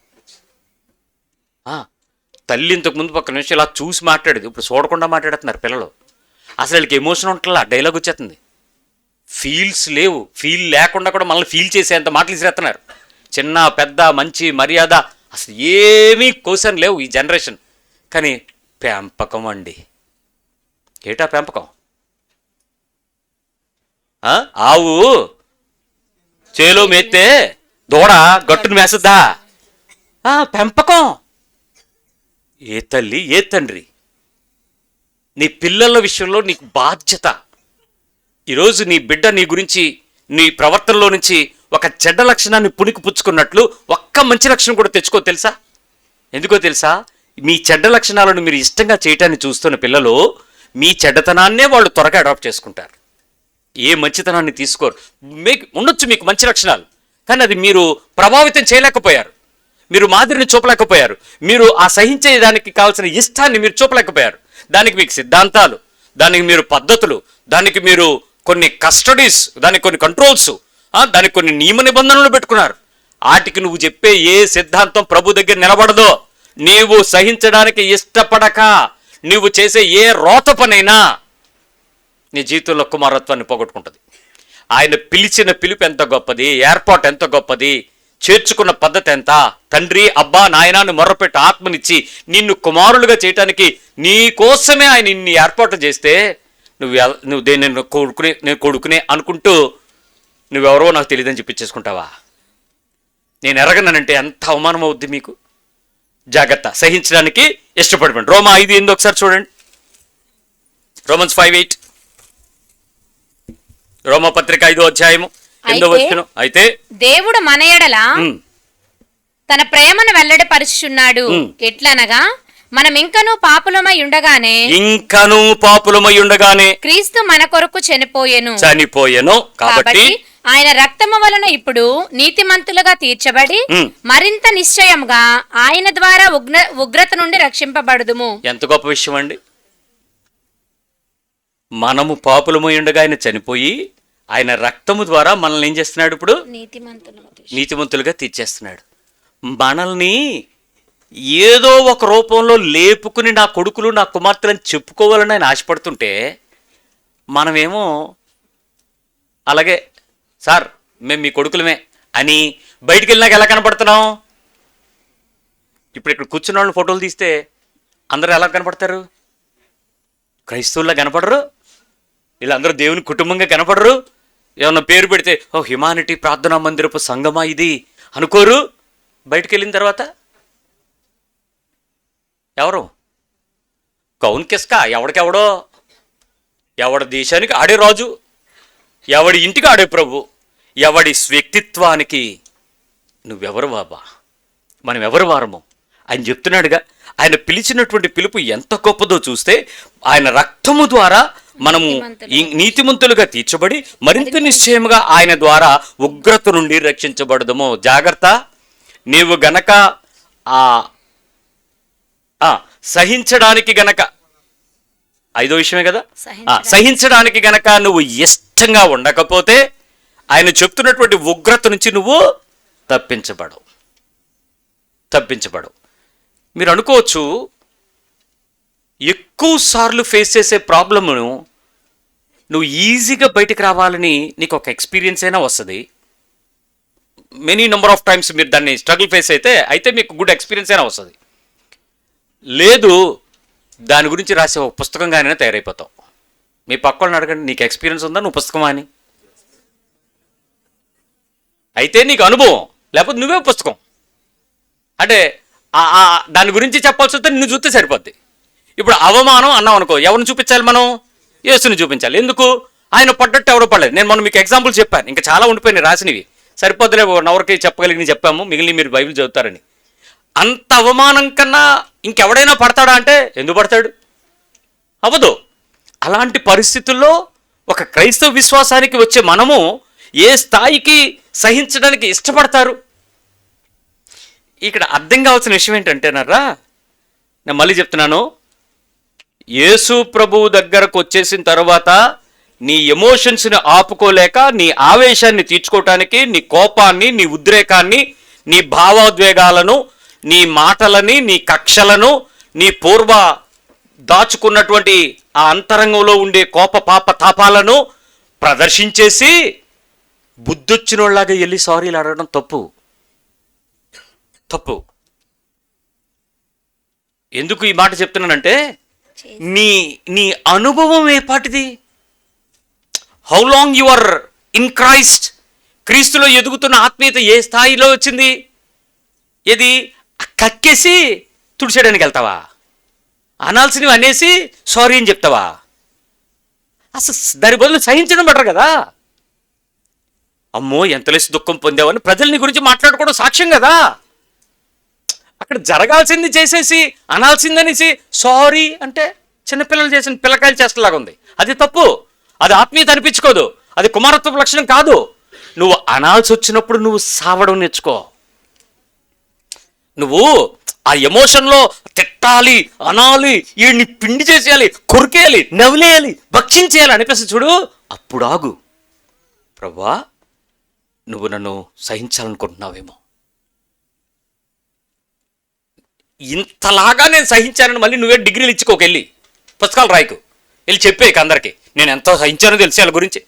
తల్లి ఇంతకుముందు పక్క నుంచి ఇలా చూసి మాట్లాడేది, ఇప్పుడు చూడకుండా మాట్లాడుతున్నారు పిల్లలు. అసలు వీళ్ళకి ఎమోషన్ ఉంటుందా? డైలాగ్ వచ్చేస్తుంది. ఫీల్స్ లేవు. ఫీల్ లేకుండా కూడా మనల్ని ఫీల్ చేసేంత మాటలు ఇసిరేస్తున్నారు. చిన్న పెద్ద మంచి మర్యాద అసలు ఏమీ క్వశ్చన్ లేవు ఈ జనరేషన్. కానీ పెంపకం అండి. ఏటా పెంపకం? ఆవు చేలో మేస్తే దూడ గట్టును మేసద్దా? పెంపకం. ఏ తల్లి ఏ తండ్రి నీ పిల్లల విషయంలో నీకు బాధ్యత. ఈరోజు నీ బిడ్డ నీ గురించి నీ ప్రవర్తనలో నుంచి ఒక చెడ్డ లక్షణాన్ని పుణికి పుచ్చుకున్నట్లు ఒక్క మంచి లక్షణం కూడా తెచ్చుకో తెలుసా? ఎందుకో తెలుసా? మీ చెడ్డ లక్షణాలను మీరు ఇష్టంగా చేయటాన్ని చూస్తున్న పిల్లలు మీ చెడ్డతనాన్నే వాళ్ళు త్వరగా అడాప్ట్ చేసుకుంటారు. ఏ మంచితనాన్ని తీసుకోరు. ఉండొచ్చు మీకు మంచి లక్షణాలు, కానీ అది మీరు ప్రభావితం చేయలేకపోయారు, మీరు మాదిరిని చూపలేకపోయారు, మీరు ఆ సహించేదానికి కావాల్సిన ఇష్టాన్ని మీరు చూపలేకపోయారు. దానికి మీకు సిద్ధాంతాలు, దానికి మీరు పద్ధతులు, దానికి మీరు కొన్ని కస్టడీస్, దానికి కొన్ని కంట్రోల్స్, దానికి కొన్ని నియమ నిబంధనలు పెట్టుకున్నారు. వాటికి నువ్వు చెప్పే ఏ సిద్ధాంతం ప్రభు దగ్గర నిలబడదో. నీవు సహించడానికి ఇష్టపడక నువ్వు చేసే ఏ రోత పనైనా నీ జీవితంలో కుమారత్వాన్ని పోగొట్టుకుంటుంది. ఆయన పిలిచిన పిలుపు ఎంత గొప్పది, ఏర్పాటు ఎంత గొప్పది, చేర్చుకున్న పద్ధతి ఎంత. తండ్రి అబ్బా నాయనాన్ని మొర్రపెట్టి ఆత్మనిచ్చి కుమారులుగా చేయటానికి నీ కోసమే ఆయన ఇన్ని ఏర్పాట్లు చేస్తే నువ్వు దేని నేను కొడుకునే అనుకుంటూ నువ్వెవరో నాకు తెలియదని చెప్పించేసుకుంటావా? నేను ఎరగనంటే ఎంత అవమానం అవుద్ది మీకు. జాగ్రత్త, సహించడానికి ఇష్టపడిపోండి. రోమా 5:8 ఒకసారి చూడండి. రోమన్స్ 5:8, రోమా పత్రిక 5వ అధ్యాయము 8వ వచనం. అయితే దేవుడు మన ఎడల తన ప్రేమను వెల్లడిపరుచుచున్నాడు. ఎట్లనగా మనం ఇంకనూ పాపులమై ఉండగానే క్రీస్తు మన కొరకు చనిపోయెను. కాబట్టి ఆయన రక్తము వలన ఇప్పుడు నీతిమంతులుగా తీర్చబడి మరింత నిశ్చయముగా ఆయన ద్వారా ఉగ్రత నుండి రక్షింపబడుదుము. ఎంత గొప్ప విషయం అండి. మనము పాపులమై ఉండగా ఆయన చనిపోయి ఆయన రక్తము ద్వారా మనల్ని ఏం చేస్తున్నాడు? ఇప్పుడు నీతిమంతులుగా తీర్చేస్తున్నాడు. మనల్ని ఏదో ఒక రూపంలో లేపుకుని నా కొడుకులు నా కుమార్తెలను చెప్పుకోవాలని ఆయన ఆశపడుతుంటే మనమేమో అలాగే సార్ మేము మీ కొడుకులమే అని బయటికి వెళ్ళినాక ఎలా కనపడుతున్నాం? ఇప్పుడు ఇక్కడ కూర్చున్న వాళ్ళని ఫోటోలు తీస్తే అందరూ ఎలా కనపడతారు? క్రైస్తవుల్లా కనపడరు. వీళ్ళందరూ దేవుని కుటుంబంగా కనపడరు. ఏమన్నా పేరు పెడితే ఓ హ్యుమానిటీ ప్రార్థనా మందిరపు సంఘమా ఇది అనుకోరు. బయటికి వెళ్ళిన తర్వాత ఎవరు? కౌన్ కిస్కా, ఎవడికెవడో, ఎవడి దేశానికి ఆడే రాజు, ఎవడి ఇంటికి ఆడే ప్రభు, ఎవడి వ్యక్తిత్వానికి నువ్వెవరు బాబా, మనం ఎవరు వారము ఆయన చెప్తున్నాడుగా. ఆయన పిలిచినటువంటి పిలుపు ఎంత గొప్పదో చూస్తే ఆయన రక్తము ద్వారా మనము నీతిమంతులుగా తీర్చబడి మరింత నిశ్చయముగా ఆయన ద్వారా ఉగ్రత నుండి రక్షించబడదము. జాగ్రత్త, నీవు గనక సహించడానికి గనక, ఐదో విషయమే కదా, సహించడానికి గనక నువ్వు ఇష్టంగా ఉండకపోతే ఆయన చెప్తున్నటువంటి ఉగ్రత నుంచి నువ్వు తప్పించబడవు. మీరు అనుకోవచ్చు ఎక్కువ సార్లు ఫేస్ చేసే ప్రాబ్లమ్ను నువ్వు ఈజీగా బయటకు రావాలని నీకు ఒక ఎక్స్పీరియన్స్ అయినా వస్తుంది. మెనీ నెంబర్ ఆఫ్ టైమ్స్ మీరు దాన్ని స్ట్రగుల్ ఫేస్ అయితే మీకు గుడ్ ఎక్స్పీరియన్స్ అయినా వస్తుంది. లేదు దాని గురించి రాసే ఒక పుస్తకంగానే తయారైపోతావు. మీ పక్కన అడగండి, నీకు ఎక్స్పీరియన్స్ ఉందా నువ్వు పుస్తకమా అని. అయితే నీకు అనుభవం, లేకపోతే నువ్వే పుస్తకం. అంటే దాని గురించి చెప్పాల్సి వస్తే నిన్ను చూస్తే సరిపోద్ది. ఇప్పుడు అవమానం అన్నాం అనుకో, ఎవరిని చూపించాలి? మనం యేసుని చూపించాలి. ఎందుకు? ఆయన పడ్డట్టు ఎవరో పడలేదు. నేను మనం మీకు ఎగ్జాంపుల్ చెప్పాను, ఇంకా చాలా ఉండిపోయినాయి రాసినవి, సరిపోద్దులే నవరికి చెప్పగలిగిన చెప్పాము, మిగిలిన మీరు బైబిల్ చదువుతారని. అంత అవమానం కన్నా ఇంకెవడైనా పడతాడా అంటే ఎందుకు పడతాడు? అవ్వదు. అలాంటి పరిస్థితుల్లో ఒక క్రైస్తవ విశ్వాసానికి వచ్చే మనము ఏ స్థాయికి సహించడానికి ఇష్టపడతారు? ఇక్కడ అర్థం కావాల్సిన విషయం ఏంటంటేనరా, నేను మళ్ళీ చెప్తున్నాను, యేసు ప్రభువు దగ్గరకు వచ్చేసిన తర్వాత నీ ఎమోషన్స్ని ఆపుకోలేక నీ ఆవేశాన్ని తీర్చుకోవటానికి, నీ కోపాన్ని, నీ ఉద్రేకాన్ని, నీ భావోద్వేగాలను, నీ మాటలని, నీ కక్షలను, నీ పూర్వ దాచుకున్నటువంటి ఆ అంతరంగంలో ఉండే కోప పాప తాపాలను ప్రదర్శించేసి బుద్ధొచ్చినోళ్ళలాగా వెళ్ళి సారీలు అడగడం తప్పు. ఎందుకు ఈ మాట చెప్తున్నానంటే, నీ అనుభవం ఏ పాటిది? How long you are in Christ? క్రీస్తులో ఎదుగుతున్న ఆత్మీయత ఏ స్థాయిలో వచ్చింది? ఏది కక్కేసి తుడిచేయడానికి వెళ్తావా? అనాల్సినవి అనేసి సారీ అని చెప్తావా? అసలు దాని బదులు సహించడం బెటర్ కదా. అమ్మో ఎంతలేసి దుఃఖం పొందావని ప్రజల్ని గురించి మాట్లాడుకోవడం సాక్ష్యం కదా. అక్కడ జరగాల్సింది చేసేసి అనాల్సిందనేసి సారీ అంటే చిన్నపిల్లలు చేసిన పిల్లకాయలు చేష్టలాగా ఉంది. అది తప్పు. అది ఆత్మీయత అనిపించుకోదు. అది కుమారత్వ లక్షణం కాదు. నువ్వు అనాల్సి వచ్చినప్పుడు నువ్వు సావడం నేర్చుకో. నువ్వు ఆ ఎమోషన్లో తిట్టాలి, అనాలి, వీడిని పిండి చేసేయాలి, కొరికేయాలి, నవ్వులేయాలి, భక్షించేయాలి అనిపిస్తుంది చూడు, అప్పుడు ఆగు. ప్రభువా, నువ్వు నన్ను సహించాలనుకుంటున్నావేమో, ఇంతలాగా నేను సహించానని మళ్ళీ నువ్వే డిగ్రీలు ఇచ్చుకోకెళ్ళి పుస్తకాలు రాయకు, వెళ్ళి చెప్పేక అందరికీ నేను ఎంతో సహించానో తెలిసి వాళ్ళ గురించి.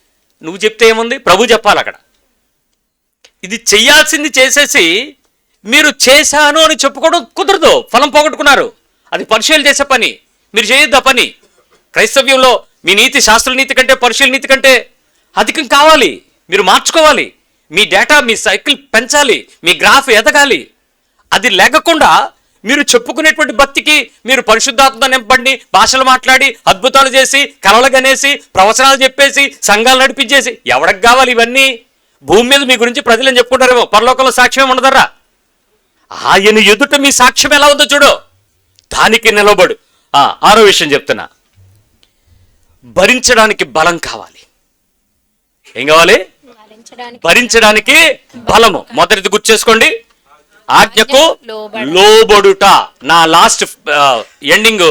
నువ్వు చెప్తే ఏముంది? ప్రభు చెప్పాలి అక్కడ. ఇది చెయ్యాల్సింది చేసేసి మీరు చేశాను అని చెప్పుకోవడం కుదరదు. ఫలం పోగొట్టుకున్నారు. అది పరిశీలన చేసే పని. మీరు చేయొద్దు ఆ పని. క్రైస్తవ్యంలో మీ నీతి శాస్త్ర నీతి కంటే పరిశీలన నీతి కంటే అధికం కావాలి. మీరు మార్చుకోవాలి. మీ డేటా, మీ సైకిల్ పెంచాలి, మీ గ్రాఫ్ ఎదగాలి. అది లేకుండా మీరు చెప్పుకునేటువంటి భక్తికి మీరు పరిశుద్ధాత్మ నింపండి, భాషలు మాట్లాడి, అద్భుతాలు చేసి, కలలు గనేసి, ప్రవచనాలు చెప్పేసి, సంఘాలు నడిపించేసి ఎవరికి కావాలి ఇవన్నీ? భూమి మీద మీ గురించి ప్రజలు ఏం చెప్పుకుంటారేమో, పరలోకంలో సాక్ష్యం ఉండదర్రా. ఆయన ఎదుట మీ సాక్ష్యం ఎలా ఉందో చూడు, దానికి నిలబడు. ఆరో విషయం చెప్తున్నా, భరించడానికి బలం కావాలి. ఏం కావాలి? భరించడానికి బలము. మొదటిది గుర్తు చేసుకోండి, ఆజ్ఞకు లోబడుట. నా లాస్ట్ ఎండింగ్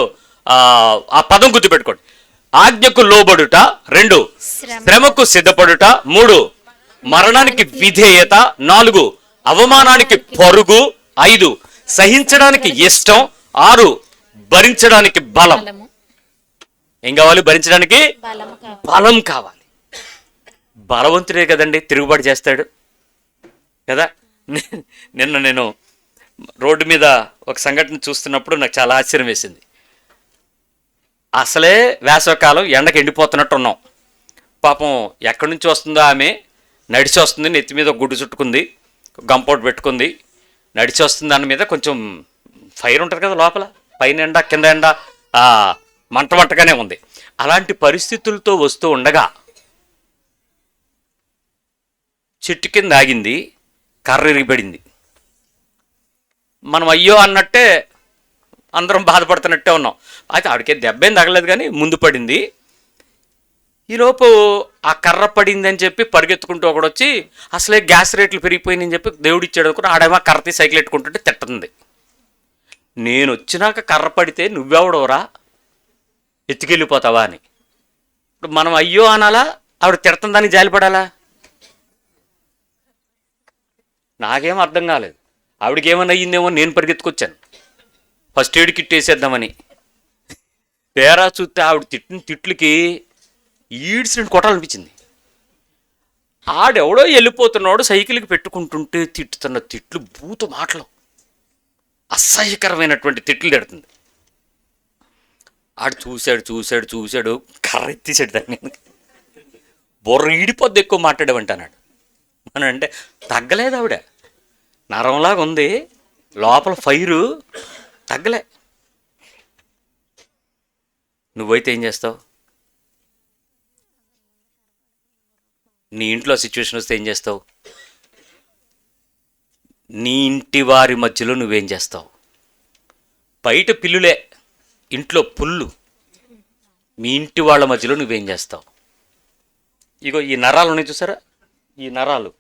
ఆ పదం గుర్తుపెట్టుకోండి. ఆజ్ఞకు లోబడుట. 2, శ్రమకు సిద్ధపడుట. 3, మరణానికి విధేయత. 4, అవమానానికి పరుగు. 5, సహించడానికి ఇష్టం. 6, భరించడానికి బలం. ఏం కావాలి? భరించడానికి బలం కావాలి. బలవంతుడే కదండి తిరుగుబాటు చేస్తాడు కదా. నిన్న నేను రోడ్డు మీద ఒక సంఘటన చూస్తున్నప్పుడు నాకు చాలా ఆశ్చర్యం వేసింది. అసలే వేసవకాలం, ఎండకు ఎండిపోతున్నట్టు ఉన్నాం. పాపం ఎక్కడి నుంచి వస్తుందో ఆమె నడిచి వస్తుంది, నెత్తి మీద గుడ్డు చుట్టుకుంది, గంపోటు పెట్టుకుంది, నడిచి వస్తుంది. దాని మీద కొంచెం ఫైర్ ఉంటుంది కదా లోపల, పైన ఎండ కింద ఎండ మంటగానే ఉంది. అలాంటి పరిస్థితులతో వస్తూ ఉండగా చెట్టు కింద ఆగింది, కర్ర ఇరిగిపడింది. మనం అయ్యో అన్నట్టే అందరం బాధపడుతున్నట్టే ఉన్నాం. అయితే ఆవిడకే దెబ్బేం తగలేదు, కానీ ముందు పడింది. ఈలోపు ఆ కర్ర పడింది అని చెప్పి పరిగెత్తుకుంటూ ఒకడు వచ్చి, అసలే గ్యాస్ రేట్లు పెరిగిపోయినాయని చెప్పి దేవుడు ఇచ్చాడు అనుకుని ఆడేమో కర్ర తీసి సైకిల్ ఎట్టుకుంటుంటే తిట్టుంది. నేను వచ్చినాక కర్ర పడితే నువ్వెవడోరా ఎత్తుకెళ్ళిపోతావా అని. ఇప్పుడు మనం అయ్యో అనాలా, ఆవిడ తిడుతుందని జాలిపడాలా? నాకేం అర్థం కాలేదు. ఆవిడకి ఏమన్నా అయ్యిందేమో నేను పరిగెత్తుకొచ్చాను ఫస్ట్ ఎయిడ్ కిట్ వేసేద్దామని. తేరా చూస్తే ఆవిడ తిట్టిన తిట్లకి ఈడ్స్ కొట్టాలనిపించింది. ఆడెవడో వెళ్ళిపోతున్నాడు సైకిల్కి పెట్టుకుంటుంటే తిట్టుతున్న తిట్లు భూత మాటలు, అసహ్యకరమైనటువంటి తిట్లు తిడుతుంది. ఆడు చూశాడు కర్ర ఎత్తేసాడు దాన్ని. బొర్ర ఈడిపోద్ది ఎక్కువ మాట్లాడేవంటాడు. అని అంటే తగ్గలేదు, ఆవిడ నరంలాగా ఉంది, లోపల ఫైరు తగ్గలే. నువ్వైతే ఏం చేస్తావు? నీ ఇంట్లో సిచ్యువేషన్ వస్తే ఏం చేస్తావు? నీ ఇంటి వారి మధ్యలో నువ్వేం చేస్తావు? బయట పిల్లులే, ఇంట్లో పుల్లు. మీ ఇంటి వాళ్ళ మధ్యలో నువ్వేం చేస్తావు? ఇగో ఈ నరాలు ఉన్నాయి చూసారా, ఈ నరాలు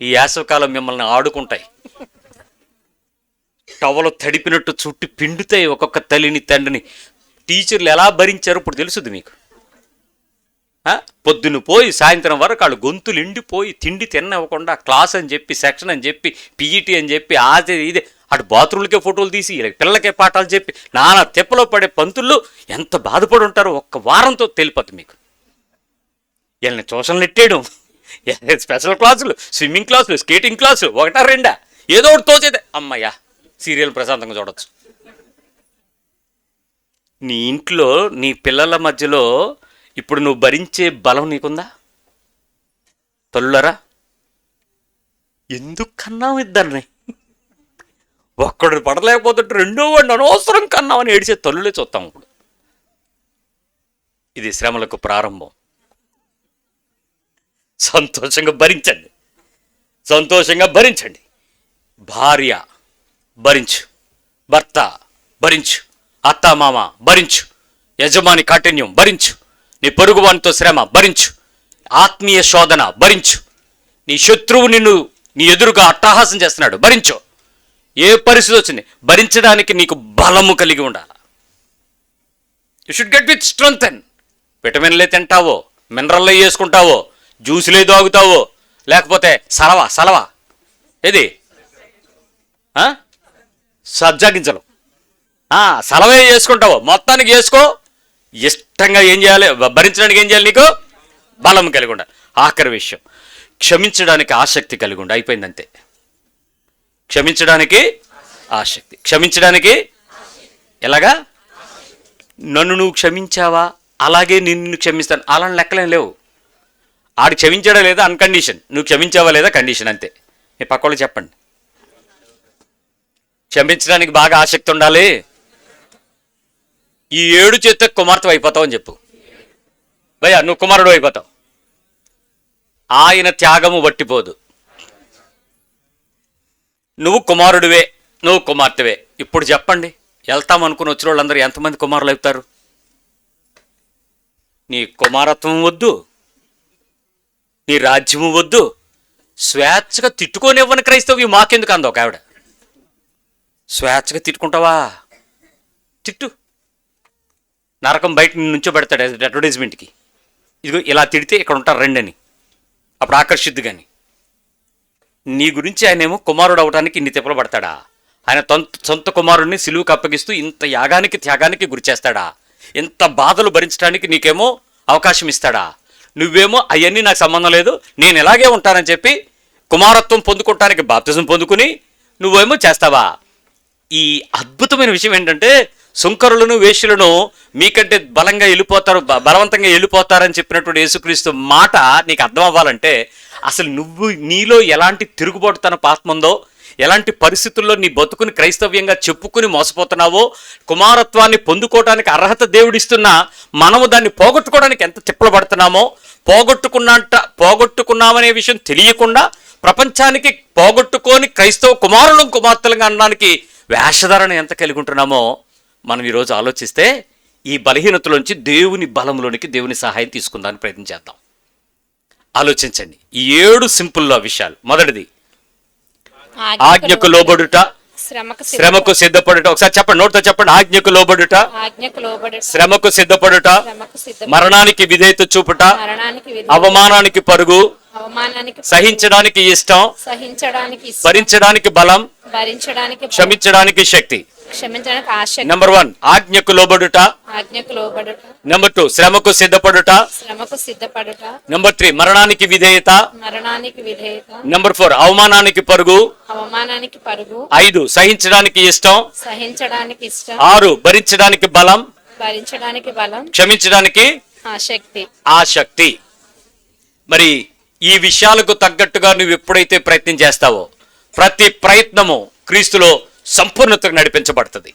ఈ వేసవకాలం మిమ్మల్ని ఆడుకుంటాయి. టవలు తడిపినట్టు చుట్టి పిండుతాయి ఒక్కొక్క తల్లిని తండ్రిని. టీచర్లు ఎలా భరించారో ఇప్పుడు తెలుసుద్ది మీకు. పొద్దున్న పోయి సాయంత్రం వరకు వాళ్ళు గొంతులు ఎండిపోయి తిండి తినవ్వకుండా క్లాస్ అని చెప్పి, సెక్షన్ అని చెప్పి, పీఈటీ అని చెప్పి, అదే ఇదే అటు బాత్రూమ్లకే ఫోటోలు తీసి పిల్లలకే పాఠాలు చెప్పి నానా తెప్పలో పడే పంతులు ఎంత బాధపడి ఉంటారో ఒక్క వారంతో తెలిపోతుంది మీకు. వీళ్ళని ట్యూషన్లు ఎట్టేయడం, స్పెషల్ క్లాసులు, స్విమ్మింగ్ క్లాసులు, స్కేటింగ్ క్లాసులు, 1 2 ఏదో ఒకటి తోచేదే. అమ్మయ్యా సీరియల్ ప్రశాంతంగా చూడొచ్చు. నీ ఇంట్లో నీ పిల్లల మధ్యలో ఇప్పుడు నువ్వు భరించే బలం నీకుందా? తల్లులరా, ఎందుకు కన్నావు ఇద్దరిని? ఒక్కడు పడలేకపోతుంటే రెండో వాడిని అనవసరం కన్నామని ఏడిచే తల్లులే చూస్తాం ఇప్పుడు. ఇది శ్రమలకు ప్రారంభం. సంతోషంగా భరించండి. భార్య భరించు, భర్త భరించు, అత్తామామ భరించు, యజమాని కాఠిన్యం భరించు, నీ పొరుగువానితో శ్రమ భరించు, ఆత్మీయ శోధన భరించు, నీ శత్రువు నిన్ను నీ ఎదురుగా అట్టహాసం చేస్తున్నాడు భరించు. ఏ పరిస్థితి వచ్చింది భరించడానికి నీకు బలము కలిగి ఉండాలి. You should get with strength. విటమిన్లే తింటావో, మినరల్లే వేసుకుంటావో, జ్యూసులే తాగుతావో, లేకపోతే సలవా ఏది సబ్జా గింజలు సలవే చేసుకుంటావో, మొత్తానికి వేసుకో. ఇష్టంగా ఏం చేయాలి? భరించడానికి ఏం చేయాలి? నీకు బలం కలిగి ఉండాలి. ఆఖరి విషయం, క్షమించడానికి ఆసక్తి కలిగి ఉండాలి. అయిపోయింది అంతే. క్షమించడానికి ఎలాగా? నన్ను నువ్వు క్షమించావా, అలాగే నిన్ను క్షమిస్తాను, అలాంటి లెక్కలేం లేవు. ఆడు క్షమించాడా లేదా అన్కండిషన్, నువ్వు క్షమించావా లేదా కండిషన్, అంతే. మీ పక్క చెప్పండి. క్షమించడానికి బాగా ఆసక్తి ఉండాలి. ఈ 7 చేస్తే కుమార్తె అయిపోతావు అని చెప్పు. భయ్యా నువ్వు కుమారుడు అయిపోతావు. ఆయన త్యాగము వట్టిపోదు. నువ్వు కుమారుడివే, నువ్వు కుమార్తెవే. ఇప్పుడు చెప్పండి, వెళ్తామనుకుని వచ్చిన వాళ్ళందరూ ఎంతమంది కుమారులు అవుతారు? నీ కుమారత్వం వద్దు, నీ రాజ్యము వద్దు, స్వేచ్ఛగా తిట్టుకోనివ్వని క్రైస్తవ్యం మాకెందుకు అందో ఒక ఆవిడ. స్వేచ్ఛగా తిట్టుకుంటావా? తిట్టు, నరకం బయట నుంచో పెడతాడు అడ్వర్టైజ్మెంట్కి, ఇదిగో ఇలా తిడితే ఇక్కడ ఉంటారు రండి అని. అప్పుడు ఆకర్షిద్దు. కానీ నీ గురించి ఆయనేమో కుమారుడు అవడానికి ఇన్ని తిప్పలు పడతాడా? ఆయన సొంత కుమారుడిని సిలువుకి అప్పగిస్తూ ఇంత యాగానికి త్యాగానికి గురి చేస్తాడా? ఇంత బాధలు భరించడానికి నీకేమో అవకాశం ఇస్తాడా? నువ్వేమో అవన్నీ నాకు సంబంధం లేదు, నేను ఇలాగే ఉంటానని చెప్పి కుమారత్వం పొందుకోవటానికి బాప్తిజం పొందుకుని నువ్వేమో చేస్తావా? ఈ అద్భుతమైన విషయం ఏంటంటే, సుంకరులను వేశ్యలను మీకంటే బలవంతంగా వెళ్ళిపోతారని చెప్పినటువంటి యేసుక్రీస్తు మాట నీకు అర్థం అవ్వాలంటే, అసలు నువ్వు నీలో ఎలాంటి తిరుగుబాటు తన పాత్మ ఉందో, ఎలాంటి పరిస్థితుల్లో నీ బతుకుని క్రైస్తవ్యంగా చెప్పుకుని మోసపోతున్నావో, కుమారత్వాన్ని పొందుకోవడానికి అర్హత దేవుడిస్తున్నా మనము దాన్ని పోగొట్టుకోవడానికి ఎంత తిప్పలు పడుతున్నామో, పోగొట్టుకున్నామనే విషయం తెలియకుండా ప్రపంచానికి పోగొట్టుకొని క్రైస్తవ కుమార్తెలుగా అనడానికి వేషధారణ ఎంత కలిగి ఉంటున్నామో మనం ఈరోజు ఆలోచిస్తే, ఈ బలహీనతలోంచి దేవుని బలంలోనికి దేవుని సహాయం తీసుకుందానికి ప్రయత్నం చేద్దాం. ఆలోచించండి ఈ 7 సింపుల్ విషయాలు. మొదటిది ఆజ్ఞకు లోబడుట, శ్రమకు సిద్ధపడుట. ఒకసారి చెప్పండి, నోటితో చెప్పండి. ఆజ్ఞకు లోబడుట, శ్రమకు సిద్ధపడుట, మరణానికి విధేయత చూపుట, అవమానానికి పరుగు, సహించడానికి ఇష్టం, భరించడానికి బలం, క్షమించడానికి శక్తి. నెంబర్ 1 ఆజ్ఞకు లోబడుట. నెంబర్ 2 శ్రమకు సిద్ధపడుట. నెంబర్ 3 మరణానికి విధేయత. నెంబర్ 4 అవమానానికి పరుగు. 5 సహించడానికి ఇష్టం. 6 భరించడానికి బలం. క్షమించడానికి ఆసక్తి. మరి ఈ విషయాలకు తగ్గట్టుగా నువ్వు ఎప్పుడైతే ప్రయత్నం చేస్తావో, ప్రతి ప్రయత్నము క్రీస్తులో సంపూర్ణతకు నడిపించబడుతుంది.